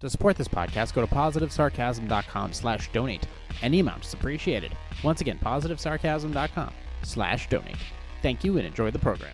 To support this podcast, go to positivesarcasm.com/donate. Any amount is appreciated. Once again, positivesarcasm.com/donate. Thank you and enjoy the program.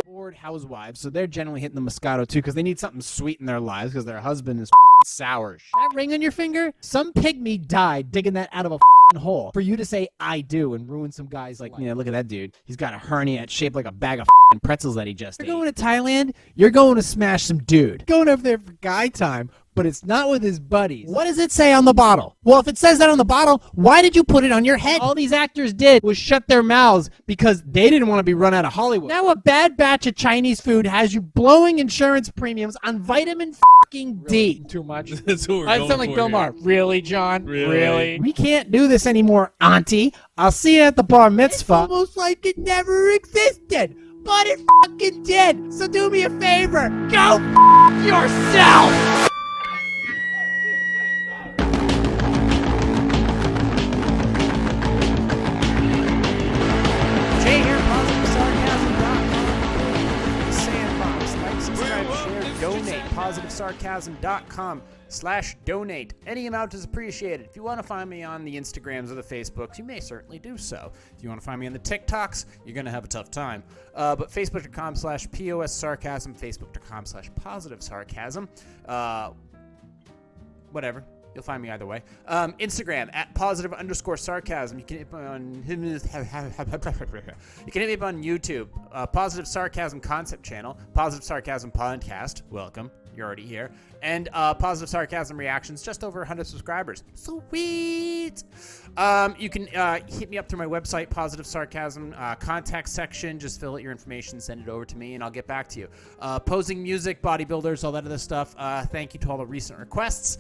Bored housewives, so they're generally hitting the Moscato too because they need something sweet in their lives because their husband is sour. That ring on your finger? Some pygmy died digging that out of a hole for you to say I do and ruin some guy's like, you know, look at that dude. He's got a hernia it's shaped like a bag of pretzels that he just ate. You're going to Thailand, you're going to smash some dude. Going over there for guy time, but it's not with his buddies. What does it say on the bottle? Well, if it says that on the bottle, why did you put it on your head? All these actors did was shut their mouths because they didn't want to be run out of Hollywood. Now a bad batch of Chinese food has you blowing insurance premiums on vitamin fucking D. Too much. That's what we're I going sound like for Bill here. Maher. Really, John? Really? We can't do this anymore, auntie. I'll see you at the bar mitzvah. It's almost like it never existed, but it fucking did. So do me a favor. Go yourself. Jay here, positivesarcasm.com. Sandbox. Like, subscribe, share, donate. Positivesarcasm.com/donate. Any amount is appreciated. If you want to find me on the Instagrams or the Facebooks, you may certainly do so. If you want to find me on the TikToks, you're going to have a tough time. But Facebook.com/POSSarcasm, Facebook.com/positivesarcasm. Whatever. You'll find me either way. Instagram at @positive_sarcasm. You can hit me on YouTube. Positive Sarcasm Concept Channel. Positive Sarcasm Podcast. Welcome. You're already here. And Positive Sarcasm Reactions. Just over 100 subscribers. Sweet. You can hit me up through my website, Positive Sarcasm contact section. Just fill out your information, send it over to me, and I'll get back to you. Posing music, bodybuilders, all that other stuff. Thank you to all the recent requests.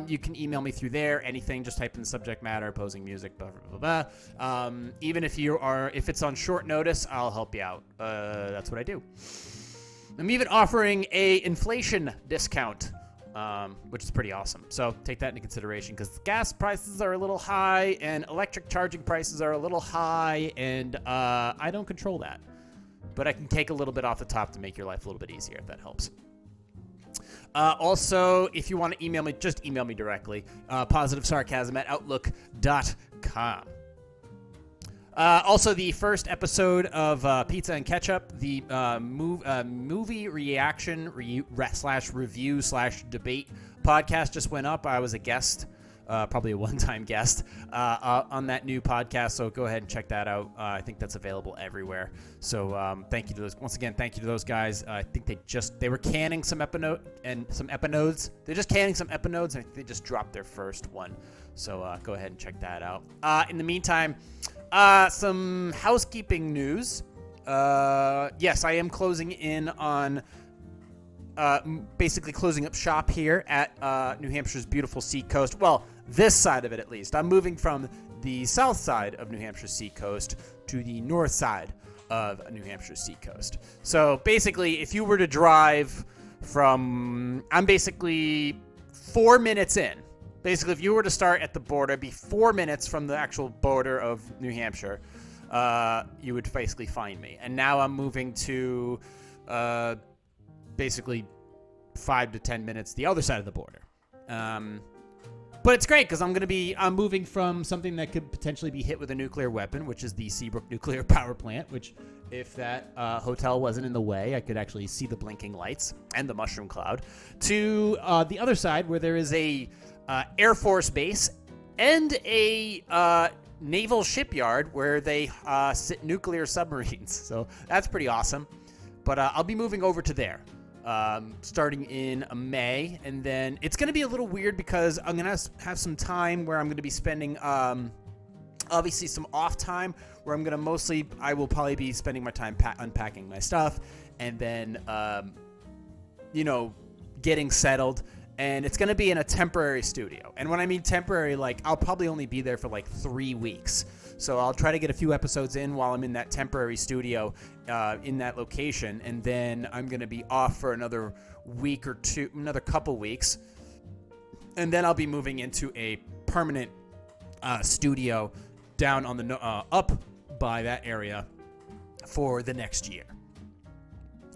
You can email me through there. Anything, just type in the subject matter, posing music, blah, blah, blah, blah. Even if it's on short notice, I'll help you out. That's what I do. I'm even offering a inflation discount, which is pretty awesome. So take that into consideration because gas prices are a little high and electric charging prices are a little high, and I don't control that. But I can take a little bit off the top to make your life a little bit easier, if that helps. Also, if you want to email me, just email me directly. Positivesarcasm@outlook.com. Also, the first episode of Pizza and Ketchup, the movie reaction /review/debate podcast just went up. I was a guest, probably a one-time guest on that new podcast, so go ahead and check that out. I think that's available everywhere. So thank you to those. Once again, thank you to those guys. I think they were canning some episodes. They're just canning some episodes, and I think they just dropped their first one. So go ahead and check that out. In the meantime, some housekeeping news. Yes, I am closing in on basically closing up shop here at New Hampshire's beautiful seacoast. Well, this side of it at least. I'm moving from the south side of New Hampshire's seacoast to the north side of New Hampshire's seacoast. So basically, if you were to drive I'm basically 4 minutes in. Basically, if you were to start at the border, it'd be 4 minutes from the actual border of New Hampshire, you would basically find me. And now I'm moving to basically 5 to 10 minutes the other side of the border. But it's great because I'm moving from something that could potentially be hit with a nuclear weapon, which is the Seabrook Nuclear Power Plant, which if that hotel wasn't in the way, I could actually see the blinking lights and the mushroom cloud, to the other side where there is a Air Force base and a naval shipyard where they sit nuclear submarines. So that's pretty awesome. But I'll be moving over to there. Starting in May, and then it's going to be a little weird because I'm going to have some time where I'm going to be spending, obviously some off time where I will probably be spending my time unpacking my stuff and then, getting settled. And it's going to be in a temporary studio. And when I mean temporary, I'll probably only be there for 3 weeks. So I'll try to get a few episodes in while I'm in that temporary studio in that location. And then I'm going to be off for another week or two, another couple weeks. And then I'll be moving into a permanent studio down on the up by that area for the next year.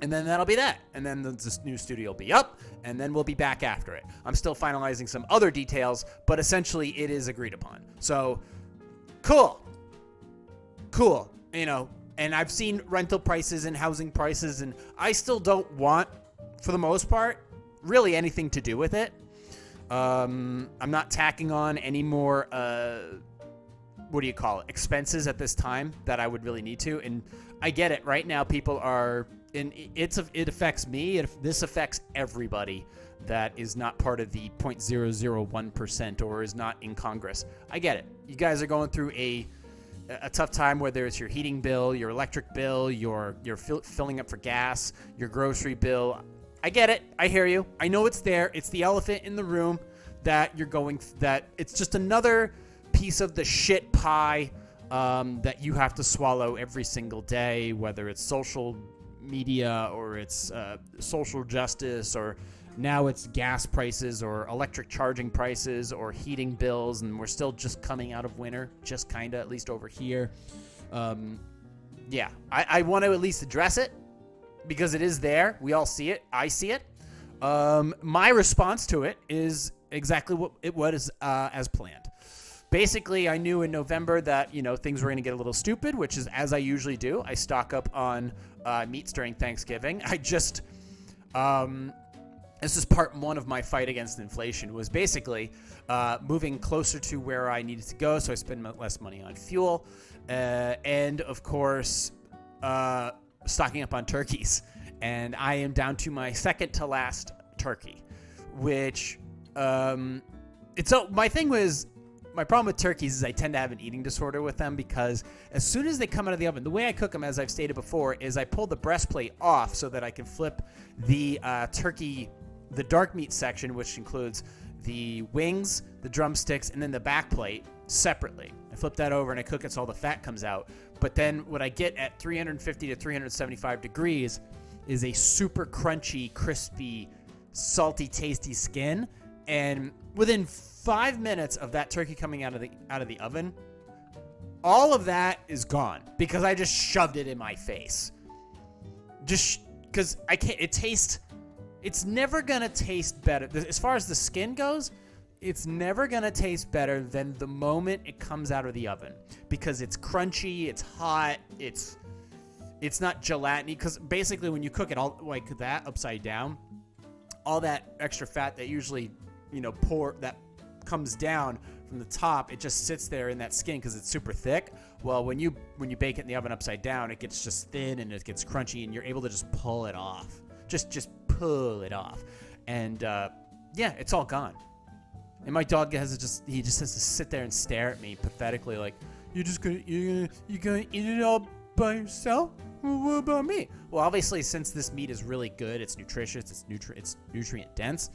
And then that'll be that. And then this new studio will be up, and then we'll be back after it. I'm still finalizing some other details, but essentially it is agreed upon. So, cool. And I've seen rental prices and housing prices, and I still don't want, for the most part, really anything to do with it. I'm not tacking on any more, expenses at this time that I would really need to. And I get it. Right now, people are, and it affects me. This affects everybody that is not part of the 0.001% or is not in Congress. I get it. You guys are going through a tough time, whether it's your heating bill, your electric bill, your filling up for gas, your grocery bill. I get it. I hear you. I know it's there. It's the elephant in the room that it's just another piece of the shit pie that you have to swallow every single day, whether it's social media or it's social justice, or now it's gas prices or electric charging prices or heating bills, and we're still just coming out of winter, just kind of, at least over here. I want to at least address it because it is there. We all see it. I see it. My response to it is exactly what it was as planned. Basically, I knew in November that, things were going to get a little stupid, which is as I usually do. I stock up on meats during Thanksgiving. This is part one of my fight against inflation, was basically moving closer to where I needed to go, so I spend less money on fuel. And, of course, stocking up on turkeys. And I am down to my second to last turkey, which my problem with turkeys is I tend to have an eating disorder with them, because as soon as they come out of the oven, the way I cook them, as I've stated before, is I pull the breastplate off so that I can flip the turkey, the dark meat section, which includes the wings, the drumsticks, and then the back plate separately. I flip that over and I cook it so all the fat comes out. But then what I get at 350 to 375 degrees is a super crunchy, crispy, salty, tasty skin. And within 5 minutes of that turkey coming out of the oven, all of that is gone because I just shoved it in my face. Just because I can't. It's never gonna taste better. As far as the skin goes, it's never gonna taste better than the moment it comes out of the oven, because it's crunchy, it's hot, it's not gelatiny. Because basically, when you cook it all like that upside down, all that extra fat that usually that comes down from the top, it just sits there in that skin because it's super thick. Well, when you bake it in the oven upside down, it gets just thin and it gets crunchy, and you're able to just pull it off. Just pull it off, and it's all gone. And my dog has to sit there and stare at me pathetically, like, you're gonna eat it all by yourself? Well, what about me? Well, obviously, since this meat is really good, it's nutritious, it's nutrient dense.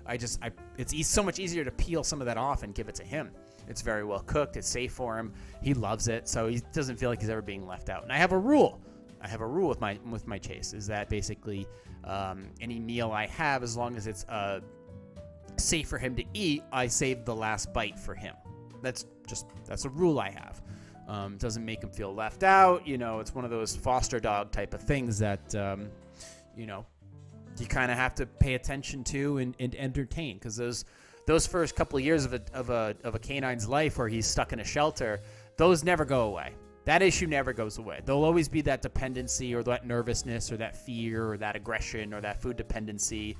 It's so much easier to peel some of that off and give it to him. It's very well cooked. It's safe for him. He loves it, so he doesn't feel like he's ever being left out. And I have a rule with my Chase, is that basically any meal I have, as long as it's safe for him to eat, I save the last bite for him. That's a rule I have. Doesn't make him feel left out. It's one of those foster dog type of things that you kind of have to pay attention to and entertain, because those first couple of years of a canine's life where he's stuck in a shelter, those never go away. That issue never goes away. There'll always be that dependency, or that nervousness, or that fear, or that aggression, or that food dependency.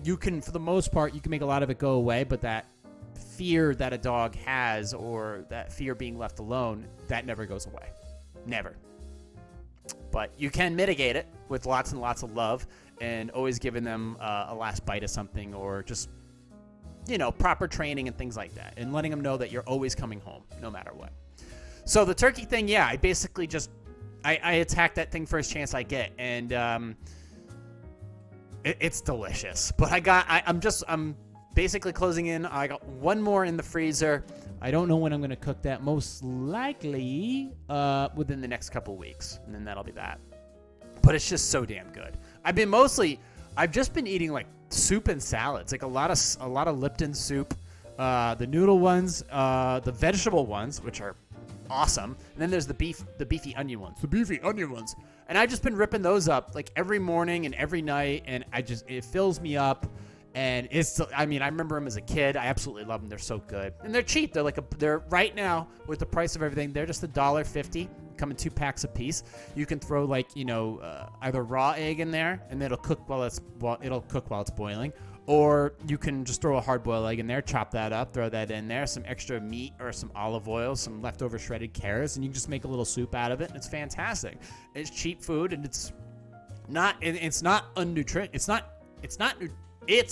You can, for the most part, you can make a lot of it go away, but that fear that a dog has, or that fear being left alone, that never goes away. Never. But you can mitigate it with lots and lots of love, and always giving them a last bite of something, or just, proper training and things like that, and letting them know that you're always coming home, no matter what. So the turkey thing, I basically just, I attack that thing first chance I get, and it's delicious. But I'm basically closing in. I got one more in the freezer. I don't know when I'm going to cook that. Most likely within the next couple weeks, and then that'll be that. But it's just so damn good. I've just been eating like soup and salads, like a lot of Lipton soup, the noodle ones, the vegetable ones, which are awesome, and then there's the beefy onion ones. The beefy onion ones And I've just been ripping those up like every morning and every night, and it fills me up. And I remember them as a kid. I absolutely love them. They're so good. And they're cheap. They're right now, with the price of everything, they're just $1.50. Come in 2 packs a piece. You can throw either raw egg in there, and it'll cook while it's boiling. Or you can just throw a hard-boiled egg in there, chop that up, throw that in there, some extra meat or some olive oil, some leftover shredded carrots, and you can just make a little soup out of it, and it's fantastic. It's cheap food, and it's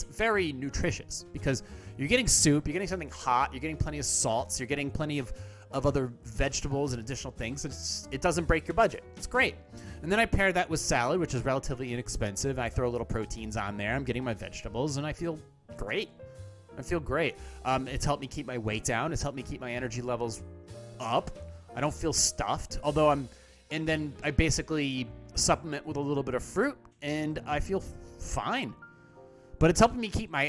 very nutritious because you're getting soup, you're getting something hot, you're getting plenty of salts, you're getting plenty of other vegetables and additional things. It doesn't break your budget. It's great. And then I pair that with salad, which is relatively inexpensive. I throw little proteins on there. I'm getting my vegetables, and I feel great. It's helped me keep my weight down. It's helped me keep my energy levels up. I don't feel stuffed, and then I basically supplement with a little bit of fruit, and I feel fine. But it's helping me keep my,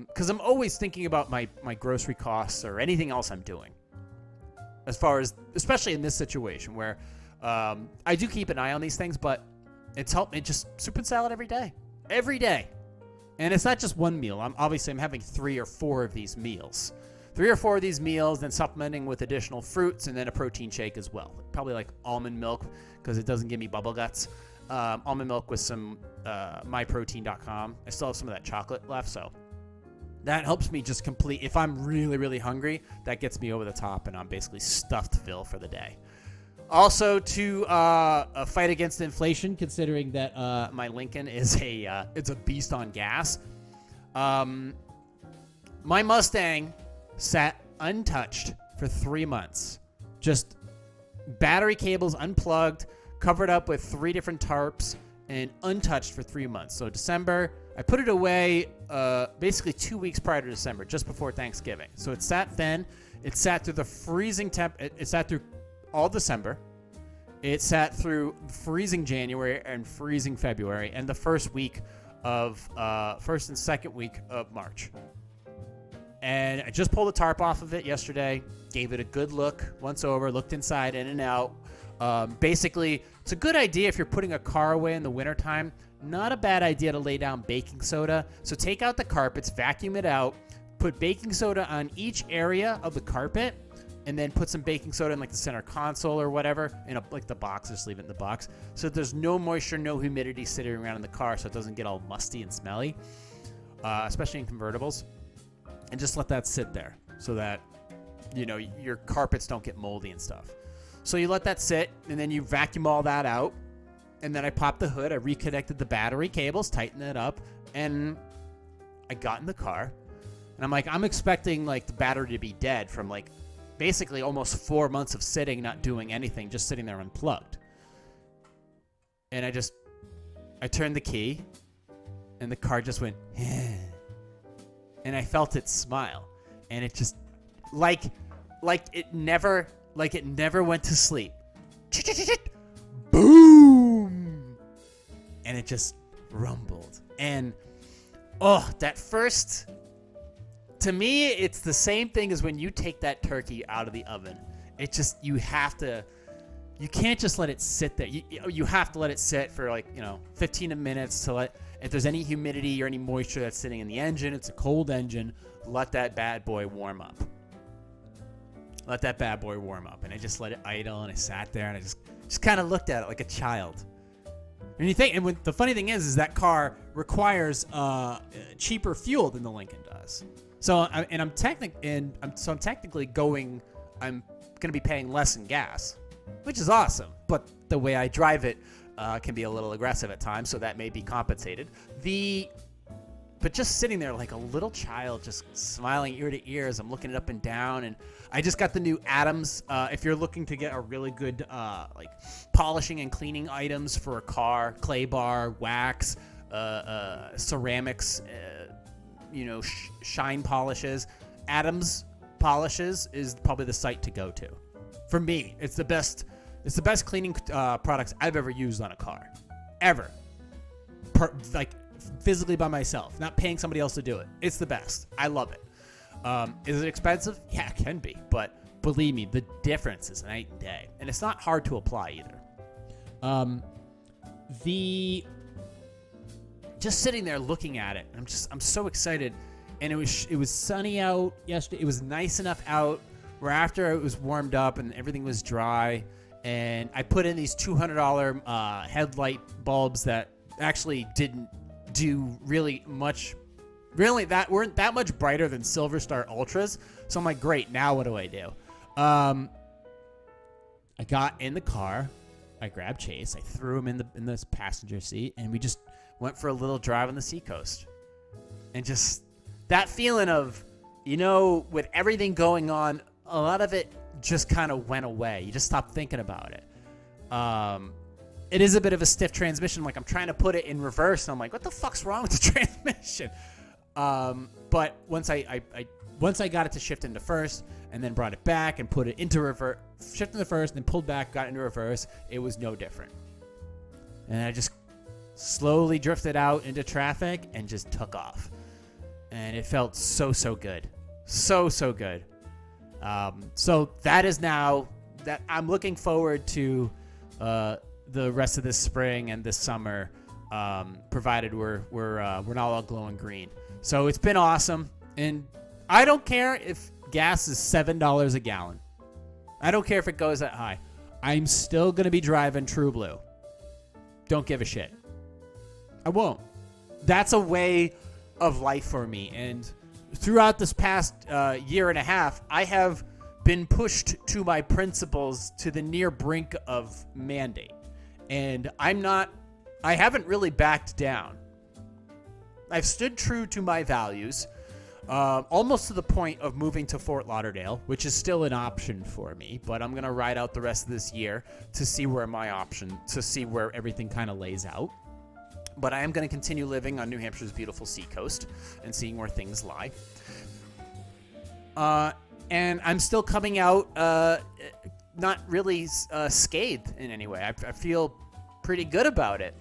because I'm always thinking about my grocery costs or anything else I'm doing. As far as, especially in this situation where I do keep an eye on these things, but it's helped me just soup and salad every day. And it's not just one meal. I'm having 3 or 4 of these meals. 3 or 4 of these meals, then supplementing with additional fruits and then a protein shake as well. Probably like almond milk because it doesn't give me bubble guts. Almond milk with some myprotein.com. I still have some of that chocolate left, so that helps me just complete. If I'm really, really hungry, that gets me over the top, and I'm basically stuffed Phil for the day. Also, to fight against inflation, considering that my Lincoln is it's a beast on gas. My Mustang sat untouched for 3 months, just battery cables unplugged, covered up with 3 different tarps, and untouched for 3 months. So December, I put it away basically 2 weeks prior to December, just before Thanksgiving. So it sat then. It sat through the freezing temp. It sat through all December. It sat through freezing January and freezing February, and the first and second week of March. And I just pulled the tarp off of it yesterday. Gave it a good look once over. Looked inside, in and out. Basically, it's a good idea if you're putting a car away in the wintertime. Not a bad idea to lay down baking soda. So take out the carpets, vacuum it out, put baking soda on each area of the carpet, and then put some baking soda in like the center console or whatever, in like the box. Just leave it in the box so there's no moisture, no humidity sitting around in the car, so it doesn't get all musty and smelly, especially in convertibles. And just let that sit there so that your carpets don't get moldy and stuff. So you let that sit, and then you vacuum all that out. And then I popped the hood. I reconnected the battery cables, tightened it up, and I got in the car. And I'm like, I'm expecting like the battery to be dead from like basically almost 4 months of sitting, not doing anything, just sitting there unplugged. And I turned the key, and the car just went, and I felt it smile, and it just like it never went to sleep. Boom! And it just rumbled. And that first, to me, it's the same thing as when you take that turkey out of the oven. It just, you can't just let it sit there. You have to let it sit for 15 minutes to let, if there's any humidity or any moisture that's sitting in the engine, it's a cold engine, let that bad boy warm up. And I just let it idle, and I sat there, and I just kind of looked at it like a child. And the funny thing is that car requires cheaper fuel than the Lincoln does. So I'm technically going to be paying less in gas, which is awesome. But the way I drive it can be a little aggressive at times, so that may be compensated. But just sitting there like a little child, just smiling ear to ear as I'm looking it up and down. And I just got the new Adams. If you're looking to get a really good polishing and cleaning items for a car, clay bar, wax, ceramics, shine polishes, Adams Polishes is probably the site to go to. For me, it's the best cleaning products I've ever used on a car, ever. Physically by myself, not paying somebody else to do it. It's the best. I love it. Is it expensive? Yeah, it can be. But believe me, the difference is night and day. And it's not hard to apply either. just sitting there looking at it, I'm so excited. And it was sunny out yesterday. It was nice enough out where after it was warmed up and everything was dry, and I put in these $200 headlight bulbs that actually didn't do really much, that weren't that much brighter than Silver Star Ultras. So I'm like, great, now what do I do? I got in the car, I grabbed Chase, I threw him in this passenger seat, and we just went for a little drive on the seacoast. And just that feeling of, with everything going on, a lot of it just kind of went away. You just stopped thinking about it. It is a bit of a stiff transmission. Like, I'm trying to put it in reverse, and I'm like, what the fuck's wrong with the transmission? But once I got it to shift into first, and then brought it back and put it into reverse, shifted into first, then pulled back, got into reverse, it was no different. And I just slowly drifted out into traffic and just took off. And it felt so good. So good. So that is now that I'm looking forward to the rest of this spring and this summer, provided we're not all glowing green. So it's been awesome, and I don't care if gas is $7 a gallon. I don't care if it goes that high. I'm still gonna be driving True Blue. Don't give a shit. I won't. That's a way of life for me, and throughout this past year and a half, I have been pushed to my principles to the near brink of mandate. And I haven't really backed down. I've stood true to my values, almost to the point of moving to Fort Lauderdale, which is still an option for me, but I'm going to ride out the rest of this year to see where everything kind of lays out. But I am going to continue living on New Hampshire's beautiful seacoast and seeing where things lie. And I'm still coming out not really scathed in any way. I feel pretty good about it.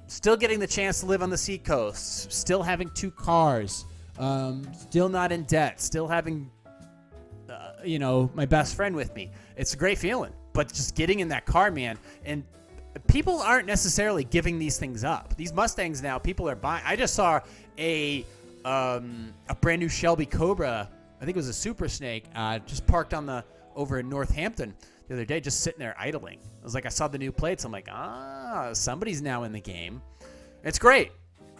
Still getting the chance to live on the seacoast, still having 2 cars, still not in debt, still having, my best friend with me. It's a great feeling. But just getting in that car, man, and people aren't necessarily giving these things up. These Mustangs now, people are buying. I just saw a brand new Shelby Cobra. I think it was a Super Snake, just parked over in Northampton the other day, just sitting there idling. I was like, I saw the new plates. I'm like, somebody's now in the game. It's great.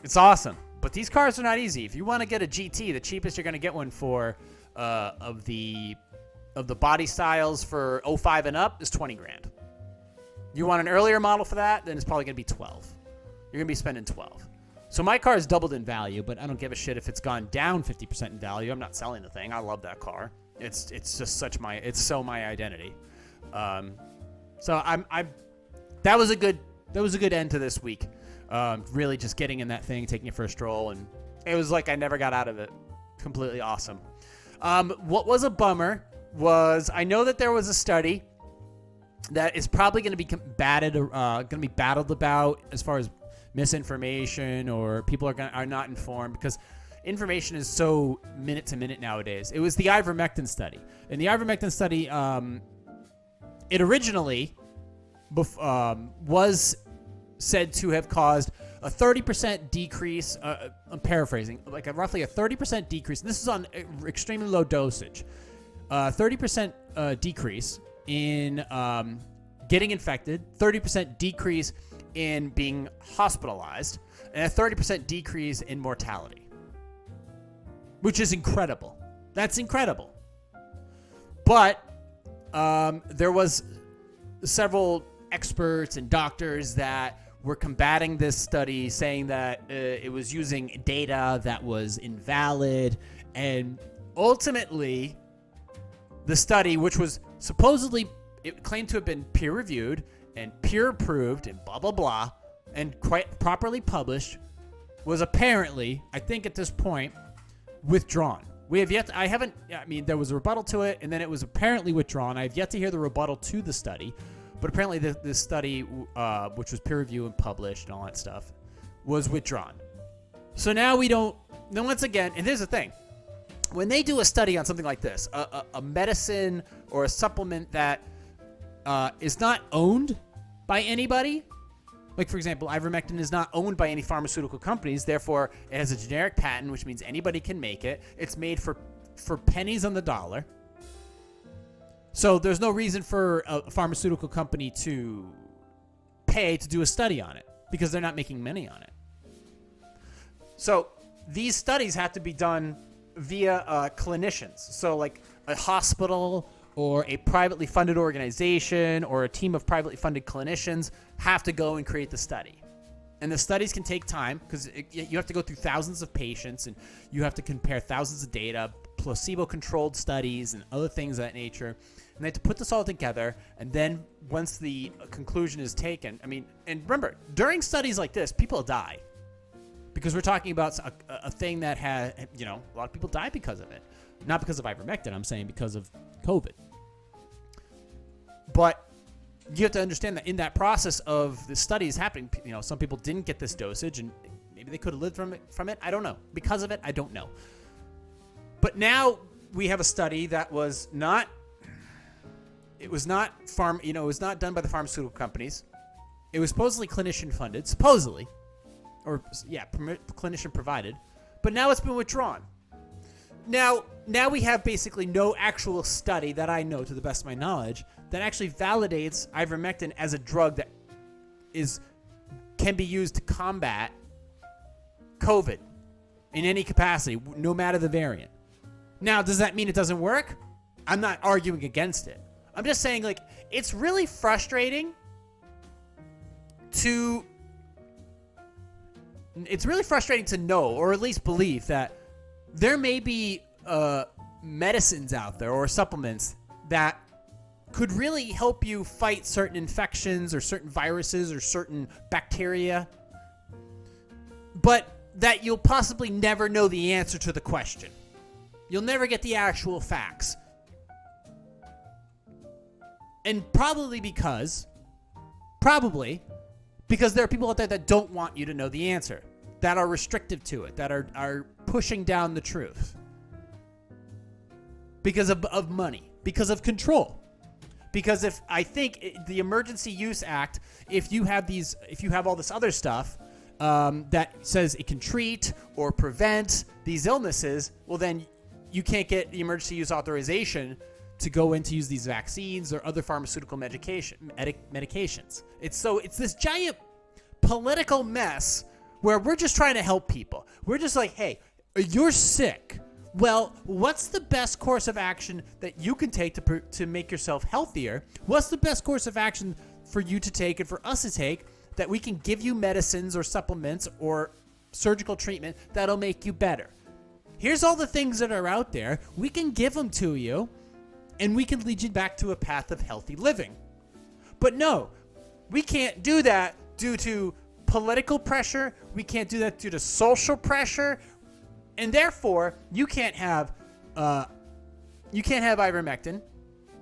It's awesome. But these cars are not easy. If you want to get a GT, the cheapest you're going to get one for of the body styles for 05 and up is $20,000. You want an earlier model for that, then it's probably going to be 12. You're going to be spending 12. So my car has doubled in value, but I don't give a shit if it's gone down 50% in value. I'm not selling the thing. I love that car. It's just it's so my identity. So that was a good end to this week. Really just getting in that thing, taking it for a stroll, and it was like I never got out of it. Completely awesome. What was a bummer was I know that there was a study that is probably going to be battled about as far as misinformation, or people are not informed because information is so minute to minute nowadays. It was the ivermectin study, and the ivermectin study, it originally was said to have caused a 30% decrease. I'm paraphrasing, like roughly a 30% decrease. This is on extremely low dosage. 30% decrease in getting infected, 30% decrease in being hospitalized, and a 30% decrease in mortality, which is incredible. That's incredible. But there was several experts and doctors that were combating this study, saying that it was using data that was invalid, and ultimately the study, which was supposedly, it claimed to have been peer-reviewed and peer-approved and blah, blah, blah, and quite properly published, was apparently, I think at this point, withdrawn. We have yet to, there was a rebuttal to it, and then it was apparently withdrawn. I have yet to hear the rebuttal to the study, but apparently this study, which was peer-reviewed and published and all that stuff, was withdrawn. So now once again, and here's the thing. When they do a study on something like this, a medicine or a supplement that is not owned by anybody. Like, for example, ivermectin is not owned by any pharmaceutical companies. Therefore, it has a generic patent, which means anybody can make it. It's made for pennies on the dollar. So there's no reason for a pharmaceutical company to pay to do a study on it because they're not making money on it. So these studies have to be done via clinicians. So like a hospital or a privately funded organization or a team of privately funded clinicians have to go and create the study. And the studies can take time because you have to go through thousands of patients and you have to compare thousands of data, placebo-controlled studies and other things of that nature. And they have to put this all together. And then once the conclusion is taken, and remember, during studies like this, people die. Because we're talking about a thing that has, a lot of people die because of it. Not because of ivermectin, I'm saying because of COVID. But you have to understand that in that process of the studies happening, some people didn't get this dosage and maybe they could have lived from it. I don't know. Because of it, I don't know. But now we have a study that was not done by the pharmaceutical companies. It was supposedly clinician funded, clinician provided, but now it's been withdrawn. Now we have basically no actual study that I know, to the best of my knowledge, that actually validates ivermectin as a drug that can be used to combat COVID in any capacity, no matter the variant. Now, does that mean it doesn't work? I'm not arguing against it. I'm just saying, like, it's really frustrating to know, or at least believe, that there may be medicines out there or supplements that could really help you fight certain infections or certain viruses or certain bacteria, but that you'll possibly never know the answer to the question. You'll never get the actual facts. And probably because there are people out there that don't want you to know the answer, that are restrictive to it, that are pushing down the truth. Because of money, because of control. Because the Emergency Use Act, if you have all this other stuff that says it can treat or prevent these illnesses, well then you can't get the emergency use authorization to go in to use these vaccines or other pharmaceutical medications. It's this giant political mess where we're just trying to help people. We're just like, hey, you're sick. Well, what's the best course of action that you can take to make yourself healthier? What's the best course of action for you to take and for us to take that we can give you medicines or supplements or surgical treatment that'll make you better? Here's all the things that are out there. We can give them to you, and we can lead you back to a path of healthy living. But no, we can't do that due to political pressure. We can't do that due to social pressure. And therefore, you can't have ivermectin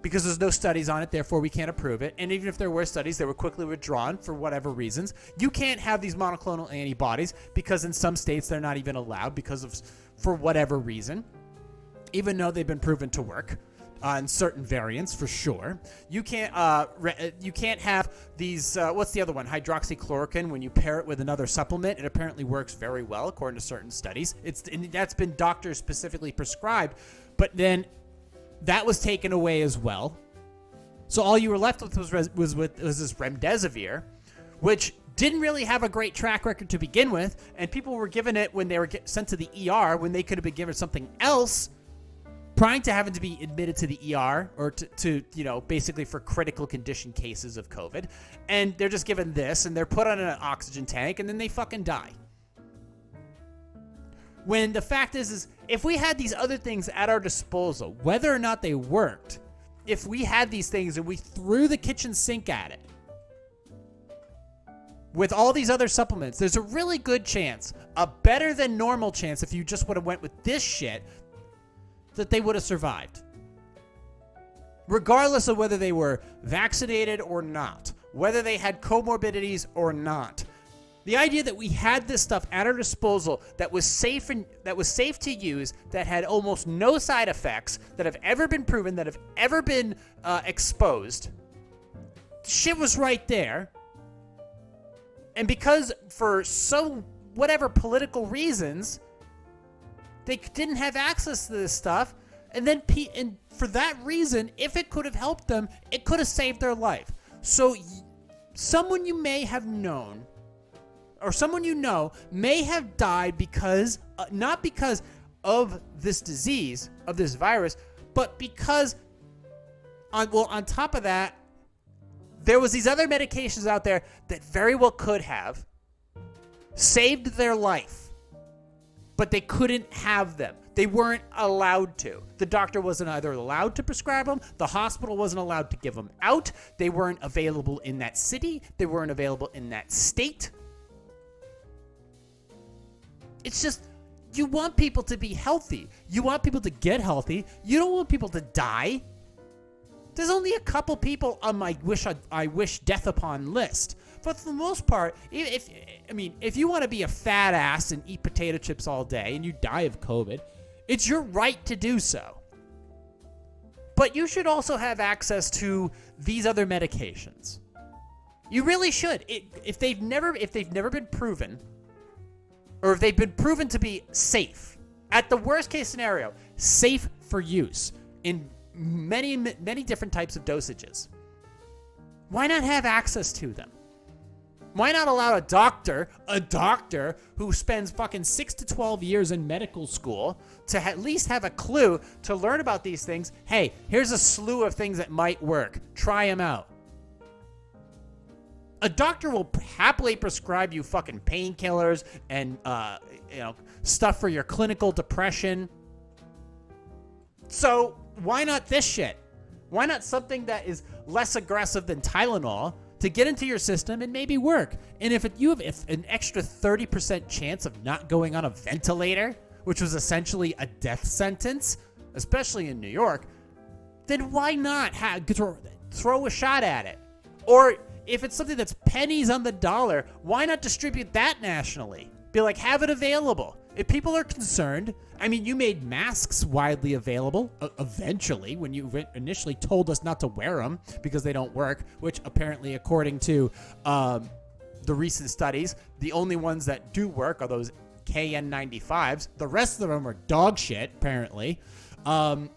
because there's no studies on it. Therefore, we can't approve it. And even if there were studies, they were quickly withdrawn for whatever reasons. You can't have these monoclonal antibodies because in some states they're not even allowed for whatever reason, even though they've been proven to work on certain variants for sure. You can't have these. What's the other one? Hydroxychloroquine. When you pair it with another supplement, it apparently works very well according to certain studies. That's been doctors specifically prescribed, but then that was taken away as well. So all you were left with was this remdesivir, which didn't really have a great track record to begin with, and people were given it when they were sent to the ER when they could have been given something else, prior to having to be admitted to the ER or to basically for critical condition cases of COVID. And they're just given this, and they're put on an oxygen tank, and then they fucking die. When the fact is if we had these other things at our disposal, whether or not they worked, if we had these things and we threw the kitchen sink at it, with all these other supplements, there's a really good chance, a better than normal chance, if you just would have went with this shit, that they would have survived. Regardless of whether they were vaccinated or not, whether they had comorbidities or not. The idea that we had this stuff at our disposal that was safe to use, that had almost no side effects, that have ever been proven, that have ever been exposed. Shit was right there. And because for whatever political reasons, they didn't have access to this stuff. And then and for that reason, if it could have helped them, it could have saved their life. So someone you may have known, or someone you know, may have died because, not because of this disease, of this virus, but because, on top of that, there was these other medications out there that very well could have saved their life, but they couldn't have them. They weren't allowed to. The doctor wasn't either allowed to prescribe them, the hospital wasn't allowed to give them out, they weren't available in that city, they weren't available in that state. It's just, you want people to be healthy. You want people to get healthy. You don't want people to die. There's only a couple people on my I wish death upon list. But for the most part, if you want to be a fat ass and eat potato chips all day and you die of COVID, it's your right to do so. But you should also have access to these other medications. You really should. If they've never been proven, or if they've been proven to be safe, at the worst case scenario, safe for use in many different types of dosages, why not have access to them? Why not allow a doctor who spends fucking 6 to 12 years in medical school to at least have a clue to learn about these things? Hey, here's a slew of things that might work. Try them out. A doctor will happily prescribe you fucking painkillers and stuff for your clinical depression. So why not this shit? Why not something that is less aggressive than Tylenol to get into your system and maybe work? And if you have an extra 30% chance of not going on a ventilator, which was essentially a death sentence, especially in New York, then why not throw a shot at it? Or if it's something that's pennies on the dollar, why not distribute that nationally? Be like, have it available. If people are concerned, you made masks widely available eventually when you initially told us not to wear them because they don't work, which apparently, according to the recent studies, the only ones that do work are those KN95s. The rest of them are dog shit, apparently. But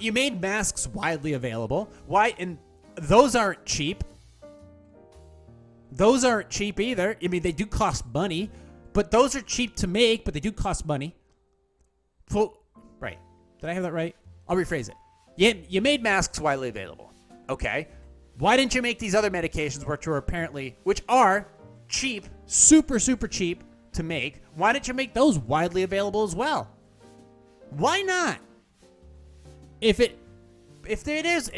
you made masks widely available. Why? And those aren't cheap. Those aren't cheap either. They do cost money. But those are cheap to make, but they do cost money. Right. Did I have that right? I'll rephrase it. You made masks widely available. Okay. Why didn't you make these other medications which are cheap, super, super cheap to make? Why didn't you make those widely available as well? Why not? If there's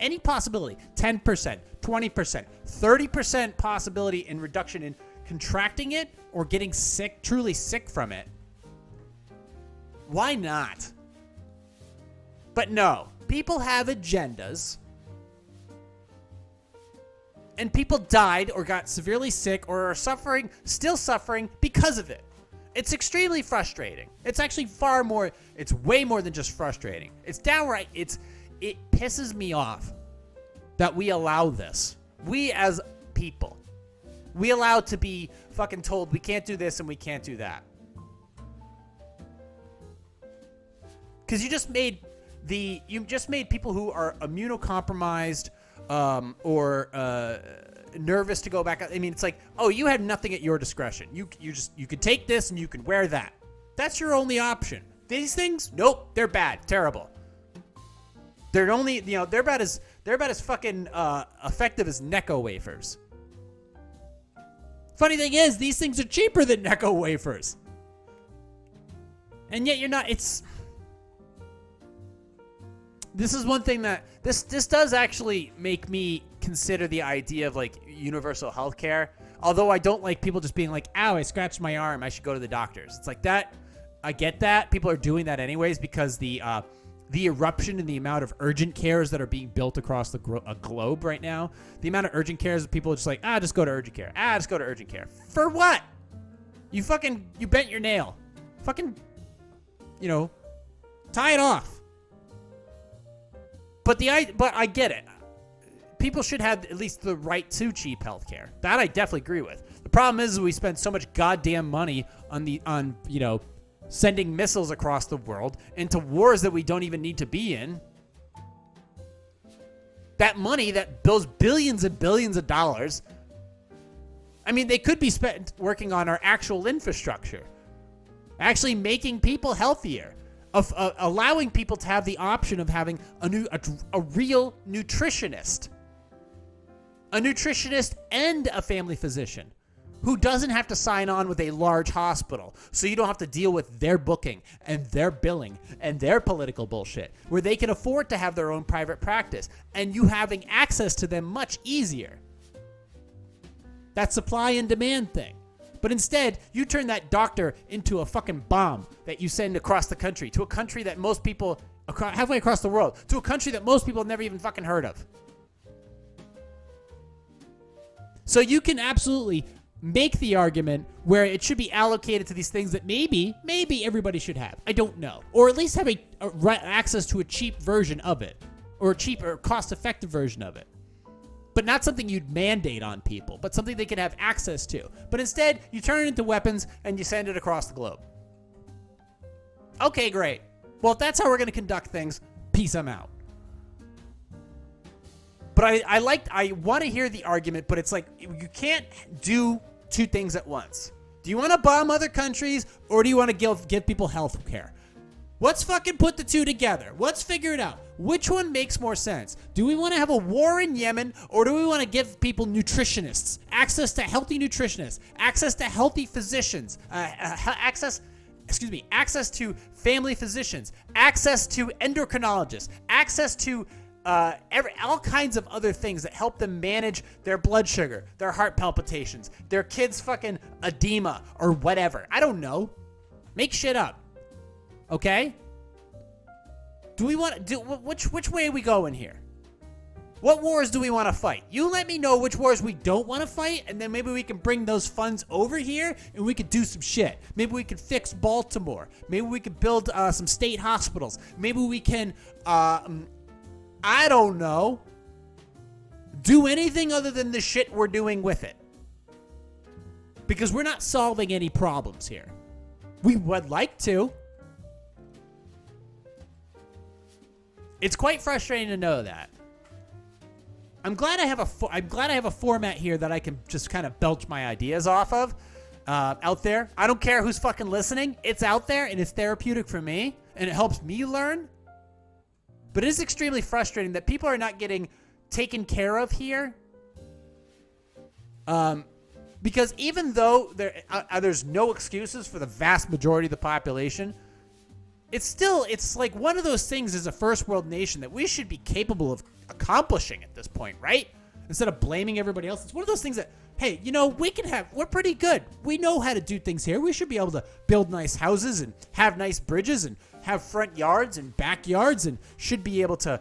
any possibility, 10%, 20%, 30% possibility in reduction in contracting it or getting sick, truly sick from it, why not? But no, people have agendas, and people died or got severely sick or are still suffering because of it. It's extremely frustrating. It's actually it's way more than just frustrating. It's downright, it pisses me off that we allow this. We as people, we allow to be fucking told we can't do this and we can't do that. Because you just made people who are immunocompromised or nervous to go back. It's like, oh, you had nothing at your discretion. You could take this and you can wear that. That's your only option. These things, nope, they're bad, terrible. They're only, they're about as fucking effective as Necco wafers. Funny thing is, these things are cheaper than Necco wafers. And yet you're not, this is one thing that, this does actually make me consider the idea of like universal health care. Although I don't like people just being like, ow, I scratched my arm, I should go to the doctors. It's like that, I get that. People are doing that anyways because the eruption in the amount of urgent cares that are being built across the globe right now, the amount of urgent cares that people are just like, just go to urgent care. Just go to urgent care. For what? You bent your nail. Fucking, tie it off. But I get it. people should have at least the right to cheap healthcare. That I definitely agree with. The problem is we spend so much goddamn money on sending missiles across the world into wars that we don't even need to be in. That money that bills billions and billions of dollars, I mean, they could be spent working on our actual infrastructure, actually making people healthier, of allowing people to have the option of having a real nutritionist and a family physician who doesn't have to sign on with a large hospital, so you don't have to deal with their booking and their billing and their political bullshit, where they can afford to have their own private practice and you having access to them much easier. That supply and demand thing. But instead, you turn that doctor into a fucking bomb that you send across the country, to a country that most people, halfway across the world, to a country that most people have never even fucking heard of. So you can absolutely make the argument where it should be allocated to these things that maybe everybody should have. I don't know. Or at least have access to a cheap version of it, or a cheap or cost-effective version of it. But not something you'd mandate on people, but something they can have access to. But instead, you turn it into weapons and you send it across the globe. Okay, great. Well, if that's how we're going to conduct things, peace, I'm out. But I want to hear the argument, but it's like, you can't do two things at once. Do you want to bomb other countries, or do you want to give people health care? Let's fucking put the two together. Let's figure it out. Which one makes more sense? Do we want to have a war in Yemen, or do we want to give people nutritionists, access to healthy nutritionists, access to healthy physicians, access to family physicians, access to endocrinologists, access to all kinds of other things that help them manage their blood sugar, their heart palpitations, their kids' fucking edema, or whatever. I don't know. Make shit up. Okay? Do we want to do which way are we going here? What wars do we want to fight? You let me know which wars we don't want to fight, and then maybe we can bring those funds over here and we could do some shit. Maybe we could fix Baltimore. Maybe we could build some state hospitals. Maybe we can I don't know, do anything other than the shit we're doing with it. Because we're not solving any problems here. We would like to. It's quite frustrating to know that. I'm glad I have a format here that I can just kind of belch my ideas off of out there. I don't care who's fucking listening. It's out there and it's therapeutic for me and it helps me learn. But it is extremely frustrating that people are not getting taken care of here. Because even though there's no excuses for the vast majority of the population, it's like one of those things as a first world nation that we should be capable of accomplishing at this point, right? Instead of blaming everybody else. It's one of those things that, hey, we're pretty good. We know how to do things here. We should be able to build nice houses and have nice bridges and have front yards and backyards, and should be able to,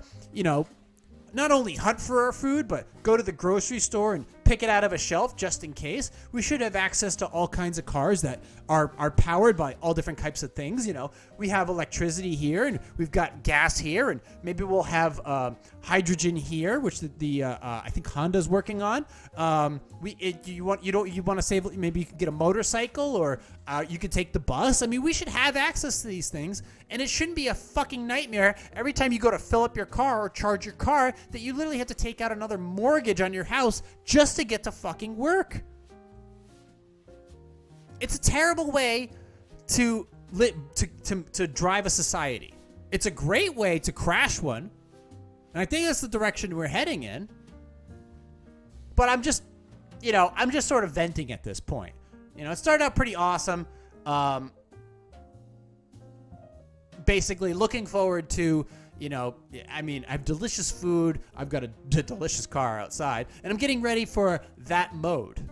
not only hunt for our food, but go to the grocery store and pick it out of a shelf just in case. We should have access to all kinds of cars that are powered by all different types of things. We have electricity here, and we've got gas here, and maybe we'll have hydrogen here, which I think Honda's working on. You want to save? Maybe you could get a motorcycle, or you could take the bus. I mean, we should have access to these things, and it shouldn't be a fucking nightmare every time you go to fill up your car or charge your car that you literally have to take out another mortgage on your house just to get to fucking work. It's a terrible way to drive a society. It's a great way to crash one, and I think that's the direction we're heading in. But I'm just sort of venting at this point. It started out pretty awesome. Basically looking forward to, I have delicious food. I've got a delicious car outside, and I'm getting ready for that mode.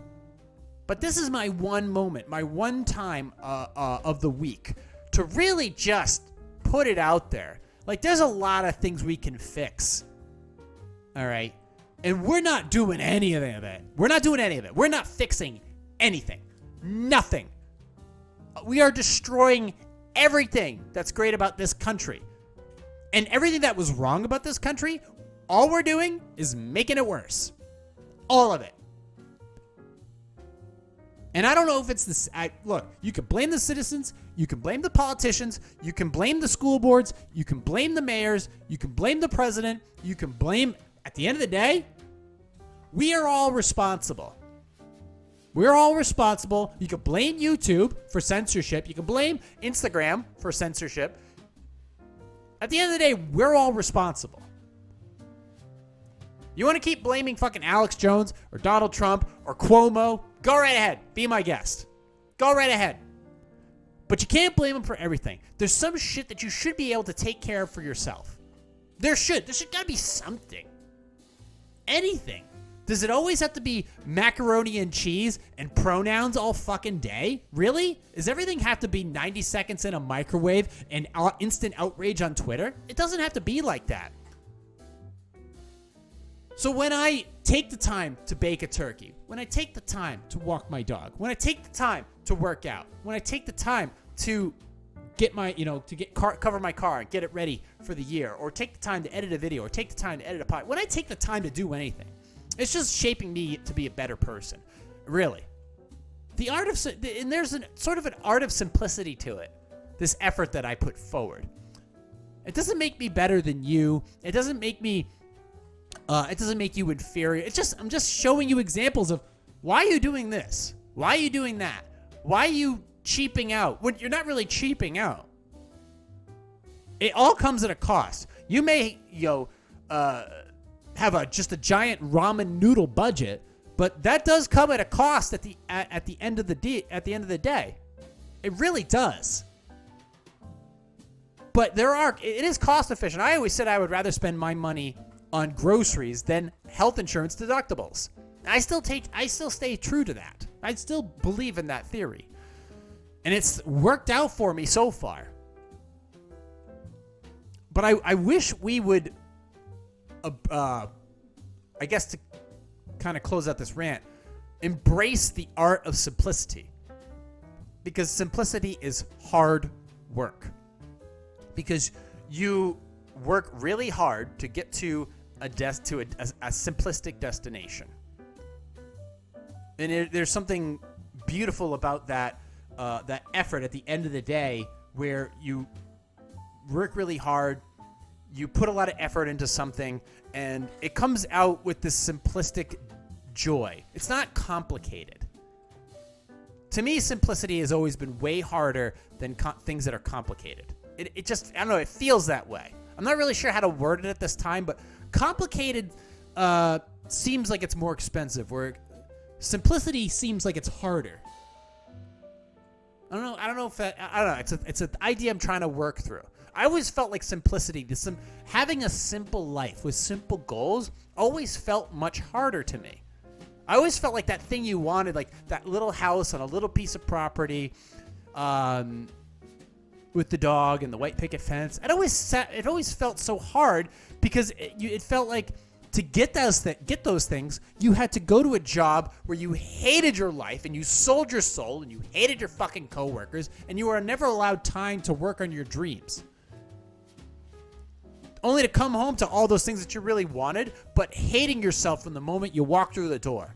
But this is my one moment, my one time of the week to really just put it out there. Like, there's a lot of things we can fix. All right? And we're not doing any of it. We're not doing any of it. We're not fixing anything. Nothing. We are destroying everything that's great about this country. And everything that was wrong about this country, All we're doing is making it worse. All of it. And I don't know if it's this. Look, you can blame the citizens. You can blame the politicians. You can blame the school boards. You can blame the mayors. You can blame the president. You can blame, at the end of the day, we are all responsible. We're all responsible. You can blame YouTube for censorship. You can blame Instagram for censorship. At the end of the day, we're all responsible. You want to keep blaming fucking Alex Jones or Donald Trump or Cuomo? Go right ahead. Be my guest. Go right ahead. But you can't blame them for everything. There's some shit that you should be able to take care of for yourself. There should gotta be something. Anything. Does it always have to be macaroni and cheese and pronouns all fucking day? Really? Does everything have to be 90 seconds in a microwave and instant outrage on Twitter? It doesn't have to be like that. So when I take the time to bake a turkey, when I take the time to walk my dog, when I take the time to work out, when I take the time to get my, cover my car and get it ready for the year, or take the time to edit a video, or take the time to edit a podcast, when I take the time to do anything, it's just shaping me to be a better person. Really. And there's sort of an art of simplicity to it. This effort that I put forward. It doesn't make me better than you. It doesn't make me, it doesn't make you inferior. I'm just showing you examples of why are you doing this? Why are you doing that? Why are you cheaping out? When you're not really cheaping out. It all comes at a cost. You may, have just a giant ramen noodle budget, but that does come at a cost at the end of the day. It really does. But it is cost efficient. I always said I would rather spend my money on groceries than health insurance deductibles. I still stay true to that. I still believe in that theory. And it's worked out for me so far. But I wish we would, I guess to kind of close out this rant, embrace the art of simplicity. Because simplicity is hard work. Because you work really hard to get to a simplistic destination. And there's something beautiful about that effort at the end of the day, where you work really hard, you put a lot of effort into something, and it comes out with this simplistic joy. It's not complicated. To me, simplicity has always been way harder than things that are complicated. It just, I don't know, it feels that way. I'm not really sure how to word it at this time, but complicated seems like it's more expensive, where simplicity seems like it's harder. I don't know. It's an idea I'm trying to work through. I always felt like simplicity, having a simple life with simple goals, always felt much harder to me. I always felt like that thing you wanted, like that little house on a little piece of property, with the dog and the white picket fence. It always felt so hard, because it felt like to get those things, you had to go to a job where you hated your life and you sold your soul and you hated your fucking coworkers, and you were never allowed time to work on your dreams. Only to come home to all those things that you really wanted, but hating yourself from the moment you walk through the door.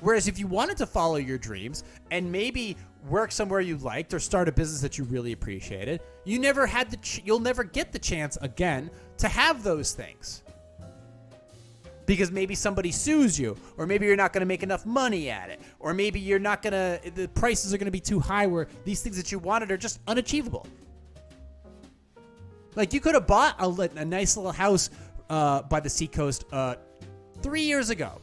Whereas if you wanted to follow your dreams and maybe work somewhere you liked or start a business that you really appreciated, you'll never get the chance again to have those things. Because maybe somebody sues you, or maybe you're not going to make enough money at it, or maybe the prices are going to be too high where these things that you wanted are just unachievable. Like, you could have bought a nice little house by the seacoast 3 years ago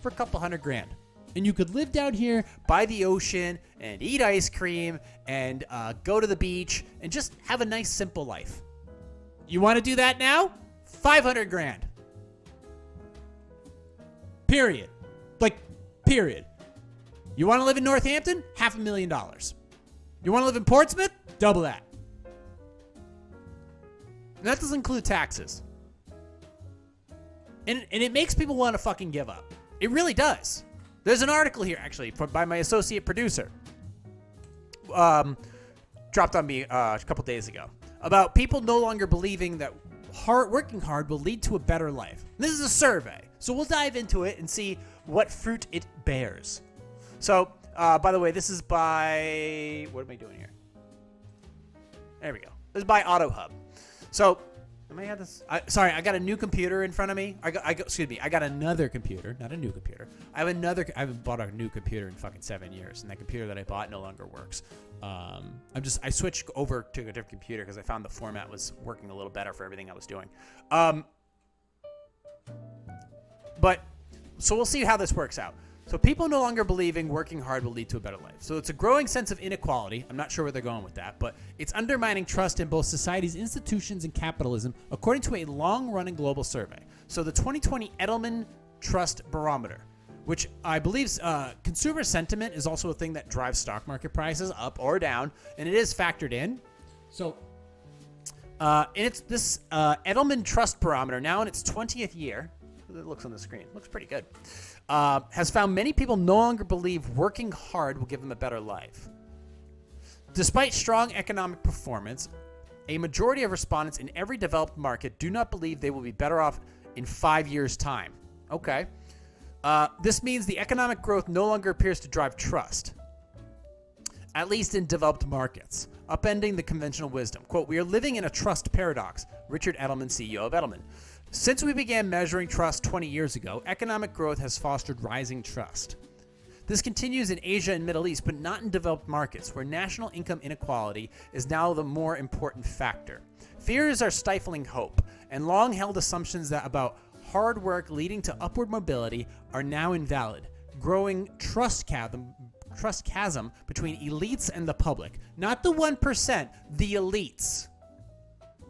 for a couple $100,000. And you could live down here by the ocean and eat ice cream and go to the beach and just have a nice, simple life. You want to do that now? $500,000. Period. Period. You want to live in Northampton? $500,000. You want to live in Portsmouth? Double that. And that doesn't include taxes. And it makes people want to fucking give up. It really does. There's an article here, actually, by my associate producer. Dropped on me a couple days ago. About people no longer believing that working hard will lead to a better life. This is a survey, so we'll dive into it and see what fruit it bears. So, by the way, this is by, what am I doing here? There we go. This is by AutoHub. So, I got a new computer in front of me. I got another computer, not a new computer. I haven't bought a new computer in fucking 7 years, and that computer that I bought no longer works. I switched over to a different computer because I found the format was working a little better for everything I was doing. So we'll see how this works out. So people no longer believing working hard will lead to a better life. So it's a growing sense of inequality. I'm not sure where they're going with that, but it's undermining trust in both society's institutions and capitalism, according to a long-running global survey. So the 2020 Edelman Trust Barometer, which I believe consumer sentiment is also a thing that drives stock market prices up or down, and it is factored in. So it's this Edelman Trust Barometer, now in its 20th year. It looks on the screen. Looks pretty good. Has found many people no longer believe working hard will give them a better life. Despite strong economic performance, a majority of respondents in every developed market do not believe they will be better off in 5 years' time. Okay. This means the economic growth no longer appears to drive trust, at least in developed markets, upending the conventional wisdom. Quote, "We are living in a trust paradox," Richard Edelman, CEO of Edelman. "Since we began measuring trust 20 years ago, economic growth has fostered rising trust. This continues in Asia and Middle East, but not in developed markets, where national income inequality is now the more important factor. Fears are stifling hope, and long-held assumptions that about hard work leading to upward mobility are now invalid, growing trust chasm between elites and the public." Not the 1%, the elites.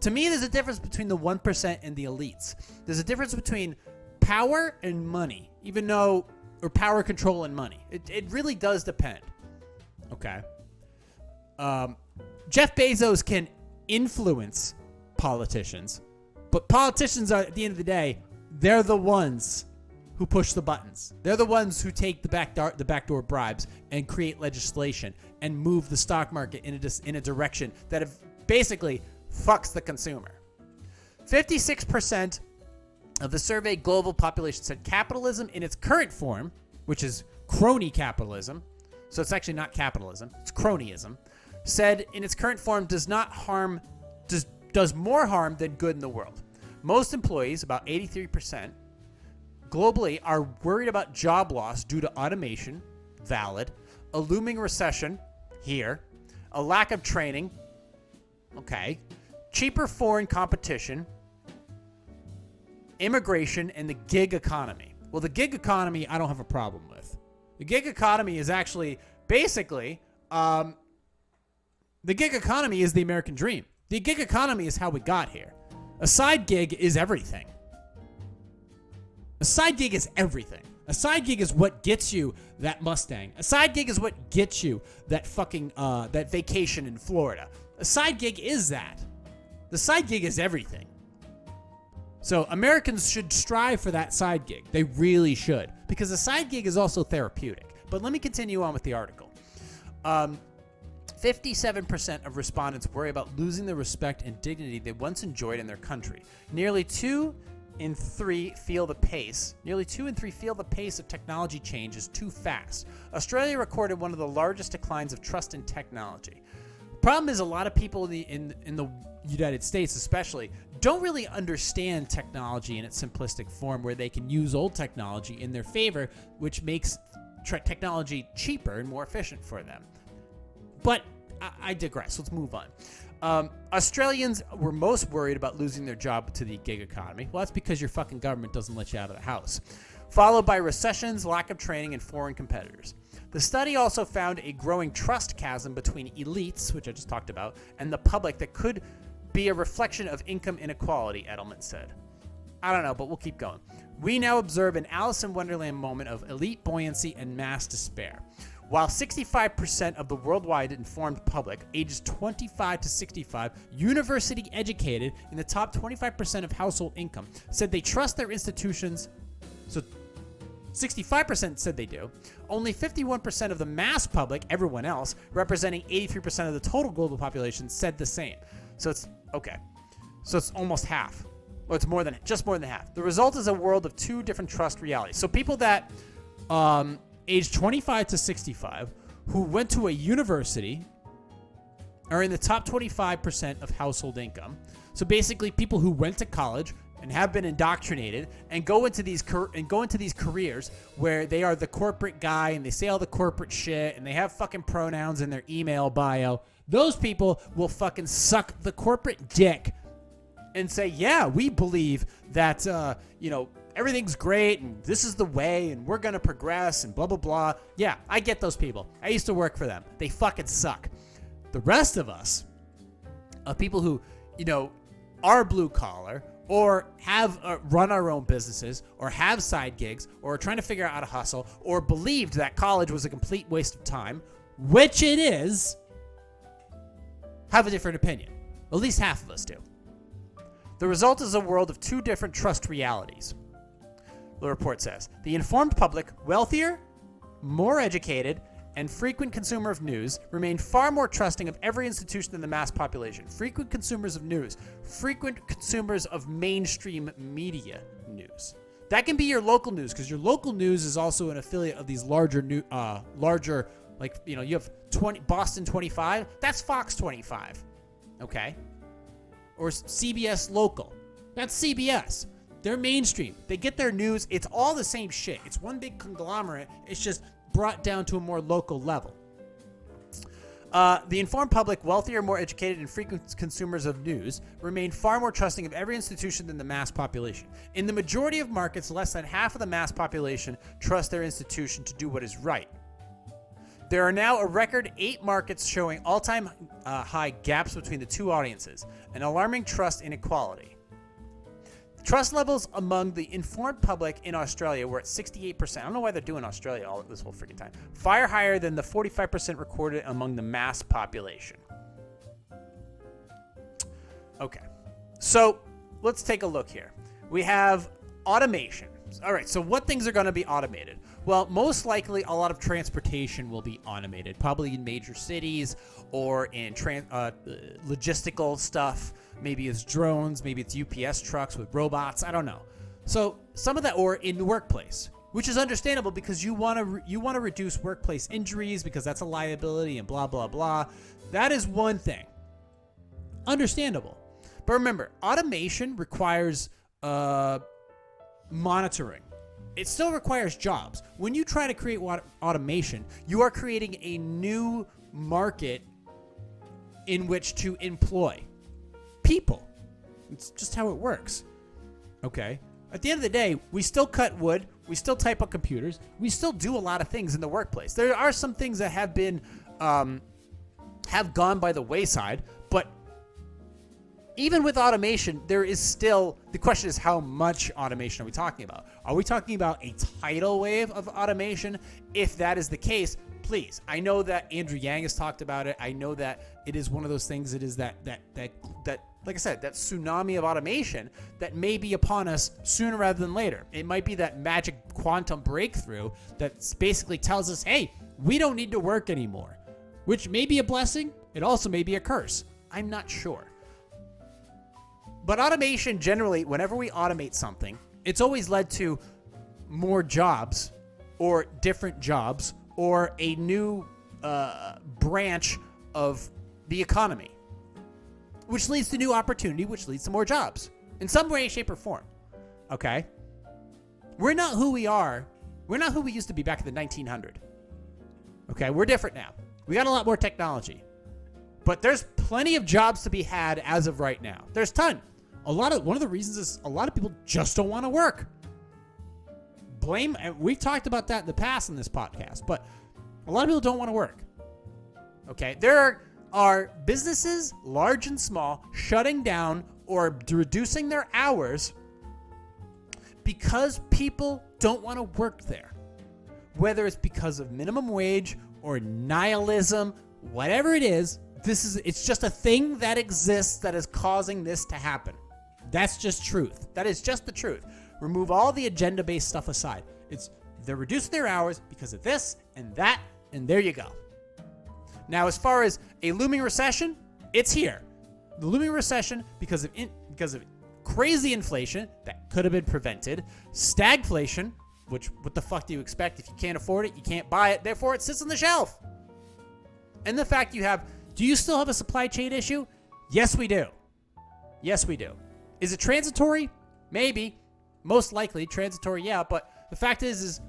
To me, there's a difference between the 1% and the elites. There's a difference between power and money, or power, control, and money. It really does depend. Okay. Jeff Bezos can influence politicians, but politicians are, at the end of the day, they're the ones who push the buttons. They're the ones who take the backdoor bribes and create legislation and move the stock market in a direction that basically fucks the consumer. 56% of the surveyed global population said capitalism in its current form, which is crony capitalism, so it's actually not capitalism, it's cronyism, said in its current form does more harm than good in the world. Most employees, about 83%, globally are worried about job loss due to automation, valid, a looming recession, here, a lack of training, okay, cheaper foreign competition, immigration, and the gig economy. Well, the gig economy, I don't have a problem with. The gig economy is actually basically, the gig economy is the American dream. The gig economy is how we got here. A side gig is everything. A side gig is everything. A side gig is what gets you that Mustang. A side gig is what gets you that fucking, that vacation in Florida. A side gig is that. The side gig is everything. So Americans should strive for that side gig. They really should. Because a side gig is also therapeutic. But let me continue on with the article. 57% of respondents worry about losing the respect and dignity they once enjoyed in their country. Nearly 2 in 3 feel the pace of technology change is too fast. Australia recorded one of the largest declines of trust in technology. Problem is, a lot of people in the United States especially don't really understand technology in its simplistic form, where they can use old technology in their favor, which makes technology cheaper and more efficient for them. But I digress. Let's move on. Australians were most worried about losing their job to the gig economy. Well, that's because your fucking government doesn't let you out of the house. Followed by recessions, lack of training, and foreign competitors. The study also found a growing trust chasm between elites, which I just talked about, and the public that could be a reflection of income inequality, Edelman said. I don't know, but we'll keep going. We now observe an Alice in Wonderland moment of elite buoyancy and mass despair. While 65% of the worldwide informed public, ages 25 to 65, university educated in the top 25% of household income, said they trust their institutions. So 65% said they do. Only 51% of the mass public, everyone else, representing 83% of the total global population, said the same. So it's okay. So it's almost half. Well, it's just more than half. The result is a world of two different trust realities. So people that age 25 to 65 who went to a university are in the top 25% of household income. So basically, people who went to college and have been indoctrinated and go into these careers where they are the corporate guy and they say all the corporate shit and they have fucking pronouns in their email bio. Those people will fucking suck the corporate dick and say, yeah, we believe that everything's great and this is the way and we're gonna progress and blah blah blah. Yeah, I get those people. I used to work for them. They fucking suck. The rest of us, people who are blue collar or have run our own businesses or have side gigs or are trying to figure out how to hustle or believed that college was a complete waste of time, which it is, have a different opinion. At least half of us do. The result is a world of two different trust realities. The report says, the informed public, wealthier, more educated, and frequent consumer of news remain far more trusting of every institution than the mass population. Frequent consumers of news, frequent consumers of mainstream media news. That can be your local news because your local news is also an affiliate of these larger, you have Boston 25. That's Fox 25, okay? Or CBS Local. That's CBS. They're mainstream. They get their news. It's all the same shit. It's one big conglomerate. It's just brought down to a more local level. The informed public, wealthier, more educated, and frequent consumers of news remain far more trusting of every institution than the mass population. In the majority of markets, less than half of the mass population trust their institution to do what is right. There are now a record 8 markets showing all-time high gaps between the two audiences, an alarming trust inequality. Trust levels among the informed public in Australia were at 68%. I don't know why they're doing Australia all this whole freaking time. Far higher than the 45% recorded among the mass population. Okay, so let's take a look here. We have automation. All right, so what things are going to be automated? Well, most likely a lot of transportation will be automated, probably in major cities or in logistical stuff. Maybe it's drones, maybe it's UPS trucks with robots, I don't know. So some of that, or in the workplace, which is understandable because you want to reduce workplace injuries because that's a liability and blah, blah, blah. That is one thing. Understandable. But remember, automation requires monitoring. It still requires jobs. When you try to create automation, you are creating a new market in which to employ people. It's just how it works. Okay? At the end of the day, we still cut wood, we still type on computers, we still do a lot of things in the workplace. There are some things that have been have gone by the wayside, but even with automation, there is still, the question is how much automation are we talking about? Are we talking about a tidal wave of automation? If that is the case, please. I know that Andrew Yang has talked about it. I know that it is one of those things. It is that like I said, that tsunami of automation that may be upon us sooner rather than later. It might be that magic quantum breakthrough that basically tells us, hey, we don't need to work anymore, which may be a blessing. It also may be a curse. I'm not sure. But automation generally, whenever we automate something, it's always led to more jobs or different jobs or a new branch of the economy, which leads to new opportunity, which leads to more jobs in some way, shape, or form. Okay? We're not who we are. We're not who we used to be back in the 1900s. Okay? We're different now. We got a lot more technology. But there's plenty of jobs to be had as of right now. There's a ton. One of the reasons is a lot of people just don't want to work. We've talked about that in the past in this podcast, but a lot of people don't want to work. Okay? There are businesses, large and small, shutting down or reducing their hours because people don't want to work there. Whether it's because of minimum wage or nihilism, whatever it is, it's just a thing that exists that is causing this to happen. That's just truth. That is just the truth. Remove all the agenda-based stuff aside. They're reducing their hours because of this and that, and there you go. Now, as far as a looming recession, it's here. The looming recession because of crazy inflation that could have been prevented, stagflation, which what the fuck do you expect? If you can't afford it, you can't buy it, therefore it sits on the shelf. And the fact do you still have a supply chain issue? Yes, we do. Yes, we do. Is it transitory? Maybe. Most likely transitory, yeah, but the fact is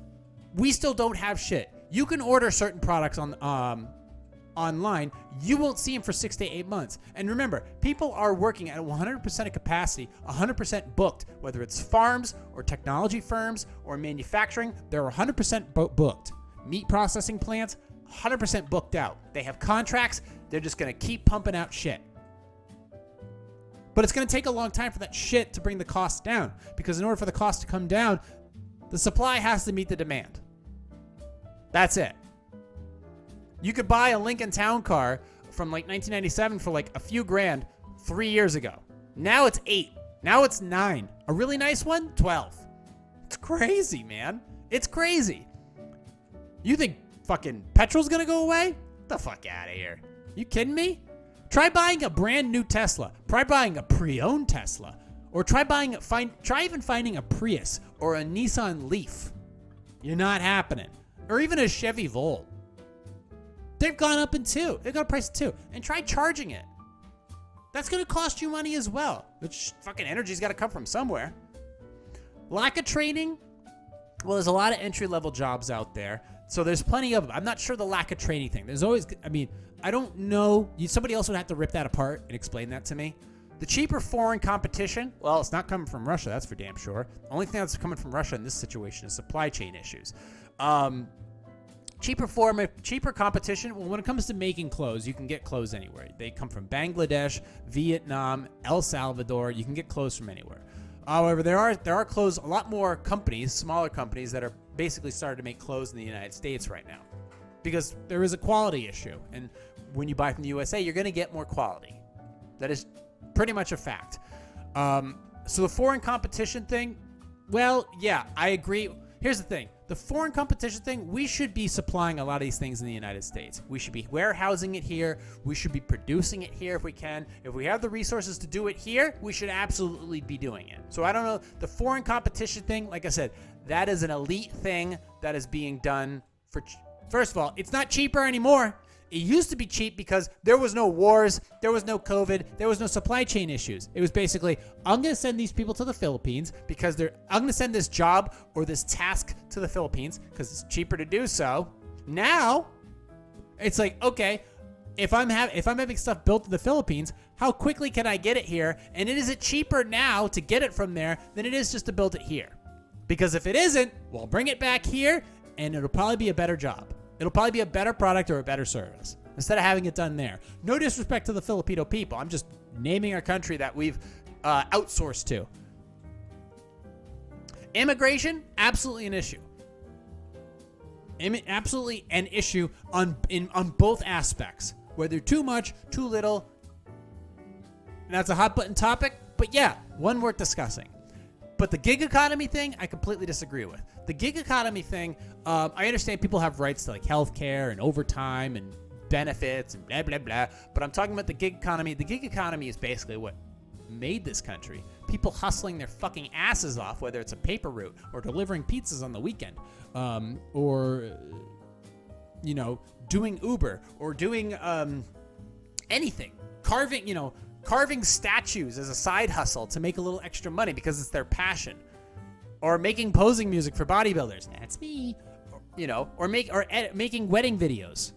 we still don't have shit. You can order certain products online. You won't see them for 6 to 8 months. And remember, people are working at 100% of capacity, 100% booked, whether it's farms or technology firms or manufacturing, they're 100% booked. Meat processing plants, 100% booked out. They have contracts. They're just going to keep pumping out shit. But it's going to take a long time for that shit to bring the cost down, because in order for the cost to come down, the supply has to meet the demand. That's it. You could buy a Lincoln Town Car from like 1997 for like a few grand 3 years ago. Now it's 8. Now it's 9. A really nice one, 12. It's crazy, man. It's crazy. You think fucking petrol's going to go away? Get the fuck out of here. You kidding me? Try buying a brand new Tesla. Try buying a pre-owned Tesla. Or try even finding a Prius or a Nissan Leaf. You're not happening. Or even a Chevy Volt. They've gone up in two. They've got a price of two. And try charging it. That's going to cost you money as well. Which fucking energy's got to come from somewhere. Lack of training. Well, there's a lot of entry-level jobs out there. So there's plenty of them. I'm not sure the lack of training thing. There's always, I don't know. Somebody else would have to rip that apart and explain that to me. The cheaper foreign competition, well, it's not coming from Russia. That's for damn sure. The only thing that's coming from Russia in this situation is supply chain issues. Cheaper competition. Well, when it comes to making clothes, you can get clothes anywhere. They come from Bangladesh, Vietnam, El Salvador. You can get clothes from anywhere. However, there are clothes, a lot more companies, smaller companies that are basically starting to make clothes in the United States right now, because there is a quality issue. And when you buy from the USA, you're going to get more quality. That is pretty much a fact. So the foreign competition thing, well, yeah, I agree. Here's the thing. The foreign competition thing, we should be supplying a lot of these things in the United States. We should be warehousing it here. We should be producing it here if we can. If we have the resources to do it here, we should absolutely be doing it. So I don't know. The foreign competition thing, like I said, that is an elite thing that is being done for... First of all, it's not cheaper anymore. It used to be cheap because there was no wars, there was no COVID, there was no supply chain issues. It was basically, I'm going to send these people to the Philippines because I'm going to send this job or this task to the Philippines because it's cheaper to do so. Now, it's like, okay, if I'm having stuff built in the Philippines, how quickly can I get it here? And is it cheaper now to get it from there than it is just to build it here? Because if it isn't, we'll bring it back here and it'll probably be a better job. It'll probably be a better product or a better service instead of having it done there. No disrespect to the Filipino people. I'm just naming our country that we've outsourced to. Immigration, absolutely an issue. Absolutely an issue on both aspects. Whether too much, too little. That's a hot button topic. But yeah, one worth discussing. But the gig economy thing, I completely disagree with. The gig economy thing, I understand people have rights to like healthcare and overtime and benefits and blah, blah, blah. But I'm talking about the gig economy. The gig economy is basically what made this country. People hustling their fucking asses off, whether it's a paper route or delivering pizzas on the weekend, or, doing Uber or doing anything. Carving statues as a side hustle to make a little extra money because it's their passion. Or making posing music for bodybuilders. That's me. Or making wedding videos.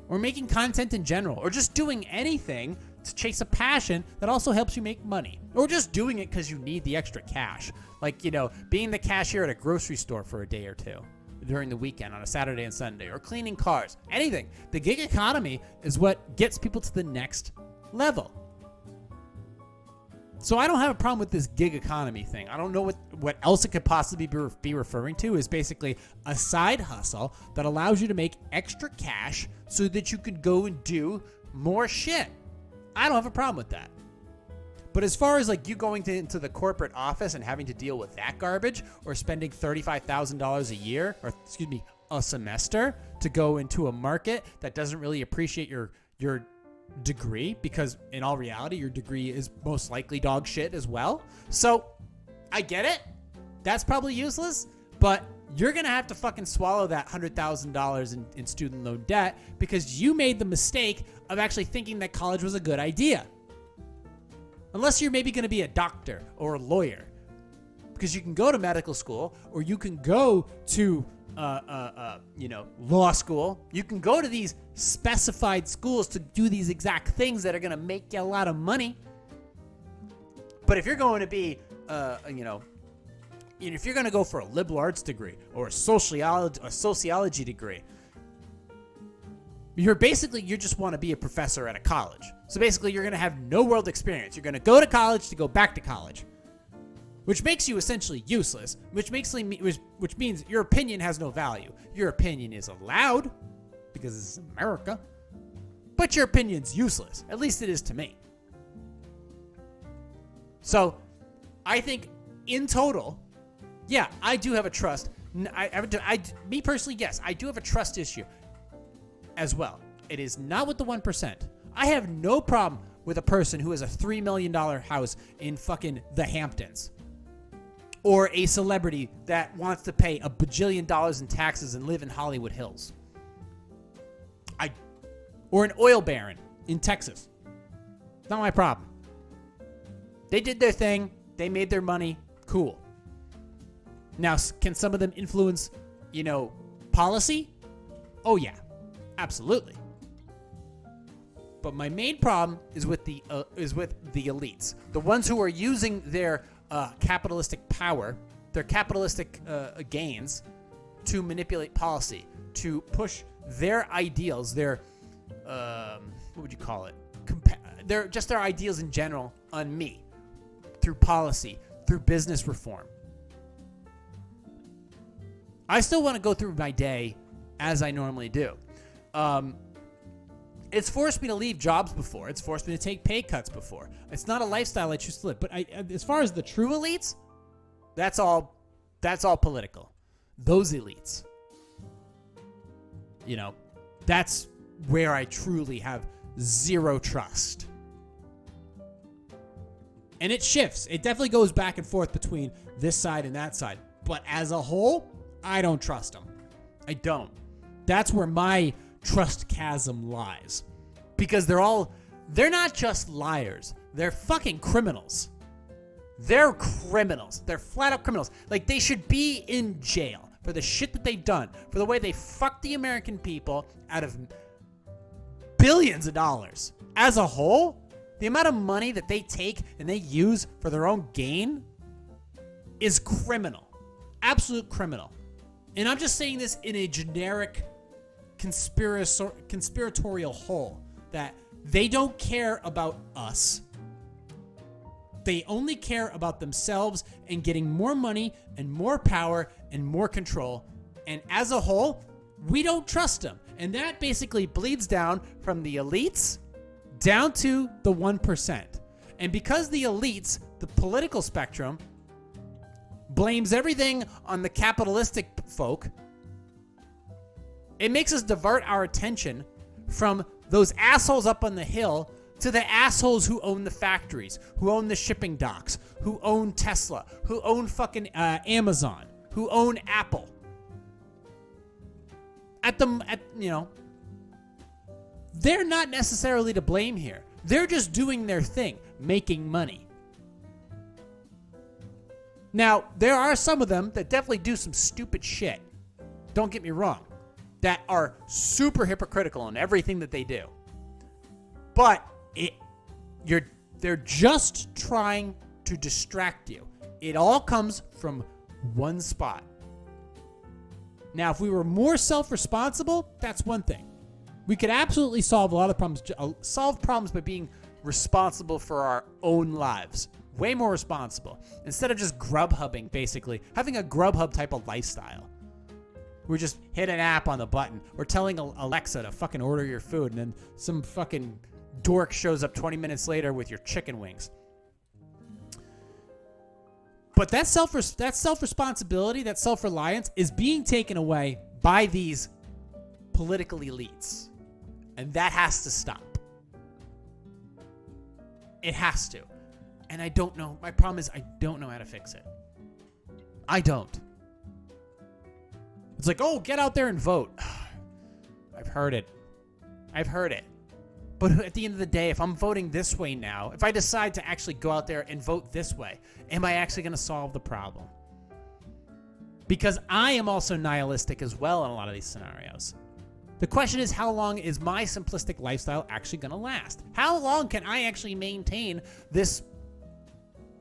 Or making content in general. Or just doing anything to chase a passion that also helps you make money. Or just doing it because you need the extra cash. Like, being the cashier at a grocery store for a day or two during the weekend on a Saturday and Sunday, or cleaning cars, anything. The gig economy is what gets people to the next level. So I don't have a problem with this gig economy thing. I don't know what else it could possibly be referring to. Is basically a side hustle that allows you to make extra cash so that you could go and do more shit. I don't have a problem with that. But as far as like you going into the corporate office and having to deal with that garbage, or spending $35,000 a year, or a semester to go into a market that doesn't really appreciate your degree, because in all reality, your degree is most likely dog shit as well. So I get it. That's probably useless, but you're going to have to fucking swallow that $100,000 in student loan debt because you made the mistake of actually thinking that college was a good idea. Unless you're maybe going to be a doctor or a lawyer, because you can go to medical school or you can go to law school. You can go to these specified schools to do these exact things that are going to make you a lot of money. But if you're going to be, if you're going to go for a liberal arts degree or a sociology degree, you just want to be a professor at a college. So basically, you're going to have no world experience. You're going to go to college to go back to college, which makes you essentially useless, which means your opinion has no value. Your opinion is allowed because this is America, but your opinion's useless. At least it is to me. So I think in total, yeah, I do have a trust. Me personally, yes, I do have a trust issue as well. It is not with the 1%. I have no problem with a person who has a $3 million house in fucking the Hamptons, or a celebrity that wants to pay $1 bajillion in taxes and live in Hollywood Hills, or an oil baron in Texas. It's not my problem. They did their thing. They made their money. Cool. Now, can some of them influence, policy? Oh yeah, absolutely. But my main problem is with the elites, the ones who are using their capitalistic power, their capitalistic gains, to manipulate policy, to push their ideals, their what would you call it? Their ideals in general on me, through policy, through business reform. I still want to go through my day as I normally do. It's forced me to leave jobs before. It's forced me to take pay cuts before. It's not a lifestyle I choose to live. But as far as the true elites, that's all political. Those elites, that's where I truly have zero trust. And it shifts. It definitely goes back and forth between this side and that side. But as a whole, I don't trust them. I don't. That's where my trust chasm lies. Because they're not just liars. They're fucking criminals. They're criminals. They're flat out criminals. Like, they should be in jail for the shit that they've done, for the way they fucked the American people out of billions of dollars. As a whole, the amount of money that they take and they use for their own gain is criminal. Absolute criminal. And I'm just saying this in a generic conspiratorial whole, that they don't care about us. They only care about themselves and getting more money and more power and more control. And as a whole, we don't trust them. And that basically bleeds down from the elites down to the 1%. And because the elites, the political spectrum, blames everything on the capitalistic folk, it makes us divert our attention from those assholes up on the hill to the assholes who own the factories, who own the shipping docks, who own Tesla, who own fucking Amazon, who own Apple. They're not necessarily to blame here. They're just doing their thing, making money. Now, there are some of them that definitely do some stupid shit. Don't get me wrong. That are super hypocritical in everything that they do. But they're just trying to distract you. It all comes from one spot. Now, if we were more self-responsible, that's one thing. We could absolutely solve a lot of problems. Solve problems by being responsible for our own lives. Way more responsible. Instead of just Grubhubbing, basically. Having a Grubhub type of lifestyle. We just hit an app on the button. Or telling Alexa to fucking order your food. And then some fucking dork shows up 20 minutes later with your chicken wings. But that self-responsibility, that self-reliance is being taken away by these political elites. And that has to stop. It has to. And I don't know. My problem is I don't know how to fix it. I don't. It's like, oh, get out there and vote. I've heard it. But at the end of the day, if I'm voting this way now, if I decide to actually go out there and vote this way, am I actually going to solve the problem? Because I am also nihilistic as well in a lot of these scenarios. The question is, how long is my simplistic lifestyle actually going to last? How long can I actually maintain this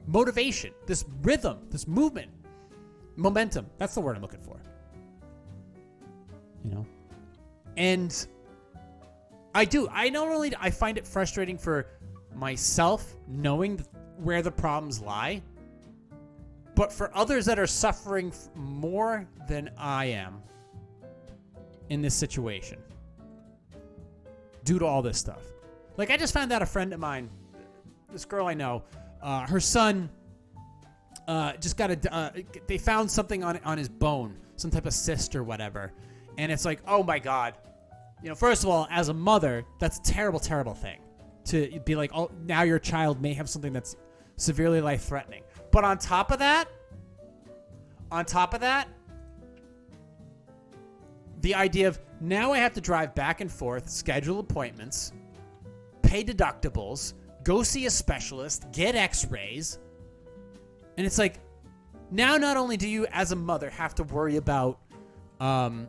motivation, this rhythm, this movement, momentum? That's the word I'm looking for. You know? And I do. I find it frustrating for myself knowing where the problems lie, but for others that are suffering more than I am in this situation due to all this stuff. Like, I just found out a friend of mine, this girl I know, her son just got they found something on his bone, some type of cyst or whatever. And it's like, oh my God. You know, first of all, as a mother, that's a terrible, terrible thing to be like, oh, now your child may have something that's severely life-threatening. But on top of that, the idea of now I have to drive back and forth, schedule appointments, pay deductibles, go see a specialist, get x-rays. And it's like, now not only do you as a mother have to worry about the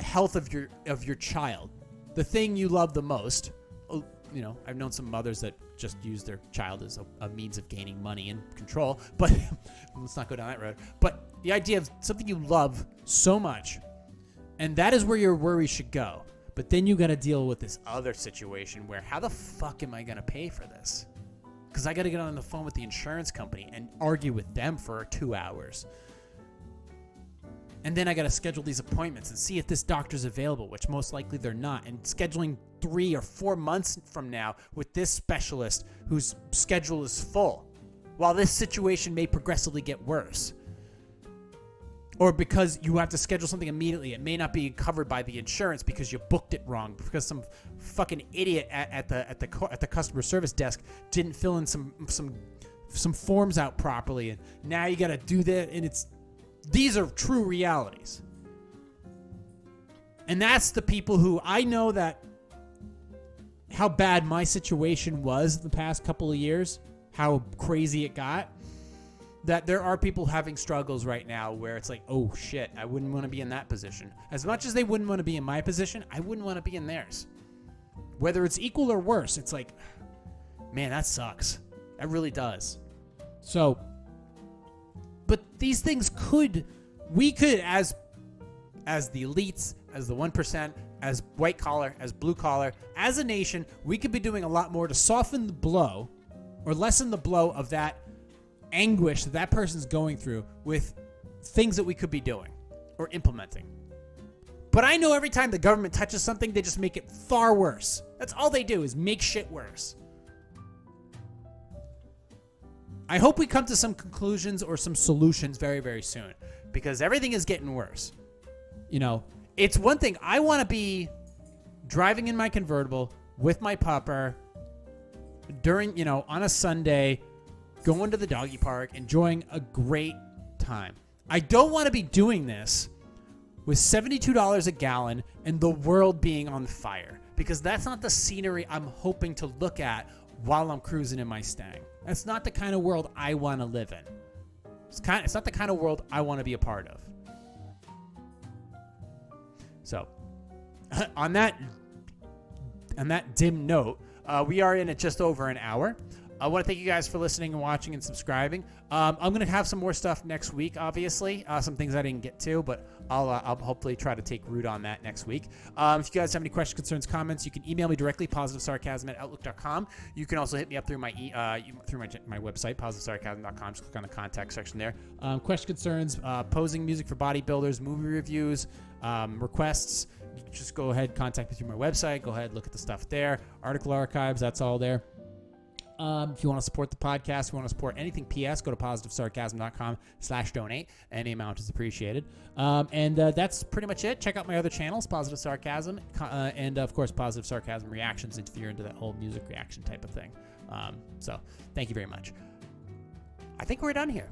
health of your child, the thing you love the most. You know, I've known some mothers that just use their child as a means of gaining money and control, but let's not go down that road. But the idea of something you love so much, and that is where your worry should go. But then you got to deal with this other situation where, how the fuck am I going to pay for this? Because I got to get on the phone with the insurance company and argue with them for 2 hours. And then I got to schedule these appointments and see if this doctor's available, which most likely they're not. And scheduling 3 or 4 months from now with this specialist whose schedule is full, while this situation may progressively get worse. Or because you have to schedule something immediately, it may not be covered by the insurance because you booked it wrong, because some fucking idiot at the customer service desk didn't fill in some forms out properly, and now you got to do that, and these are true realities. And that's the people who I know that how bad my situation was the past couple of years, how crazy it got, that there are people having struggles right now where it's like, oh shit, I wouldn't want to be in that position. As much as they wouldn't want to be in my position, I wouldn't want to be in theirs. Whether it's equal or worse, it's like, man, that sucks. That really does. So, but these things we could, as the elites, as the 1%, as white collar, as blue collar, as a nation, we could be doing a lot more to soften the blow or lessen the blow of that anguish that person's going through with things that we could be doing or implementing. But I know every time the government touches something, they just make it far worse. That's all they do, is make shit worse. I hope we come to some conclusions or some solutions very, very soon, because everything is getting worse. You know, it's one thing. I want to be driving in my convertible with my pupper during, on a Sunday, going to the doggy park, enjoying a great time. I don't want to be doing this with $72 a gallon and the world being on fire, because that's not the scenery I'm hoping to look at while I'm cruising in my Mustang. That's not the kind of world I want to live in. It's not the kind of world I want to be a part of. So, on that dim note, we are in at just over an hour. I want to thank you guys for listening and watching and subscribing. I'm going to have some more stuff next week, obviously. Some things I didn't get to, but I'll hopefully try to take root on that next week. If you guys have any questions, concerns, comments, you can email me directly, positivesarcasm@outlook.com. You can also hit me up through my website, positivesarcasm.com. Just click on the contact section there. Questions, concerns, posing music for bodybuilders, movie reviews, requests. You can just go ahead, contact me through my website. Go ahead, look at the stuff there. Article archives, that's all there. If you want to support the podcast, if you want to support anything PS, go to positivesarcasm.com/donate. Any amount is appreciated. And that's pretty much it. Check out my other channels, Positive Sarcasm, and of course, Positive Sarcasm Reactions if you're into that whole music reaction type of thing. So thank you very much. I think we're done here.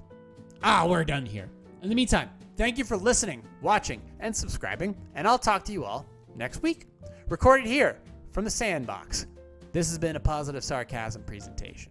We're done here. In the meantime, thank you for listening, watching, and subscribing, and I'll talk to you all next week. Recorded here from the Sandbox. This has been a Positive Sarcasm presentation.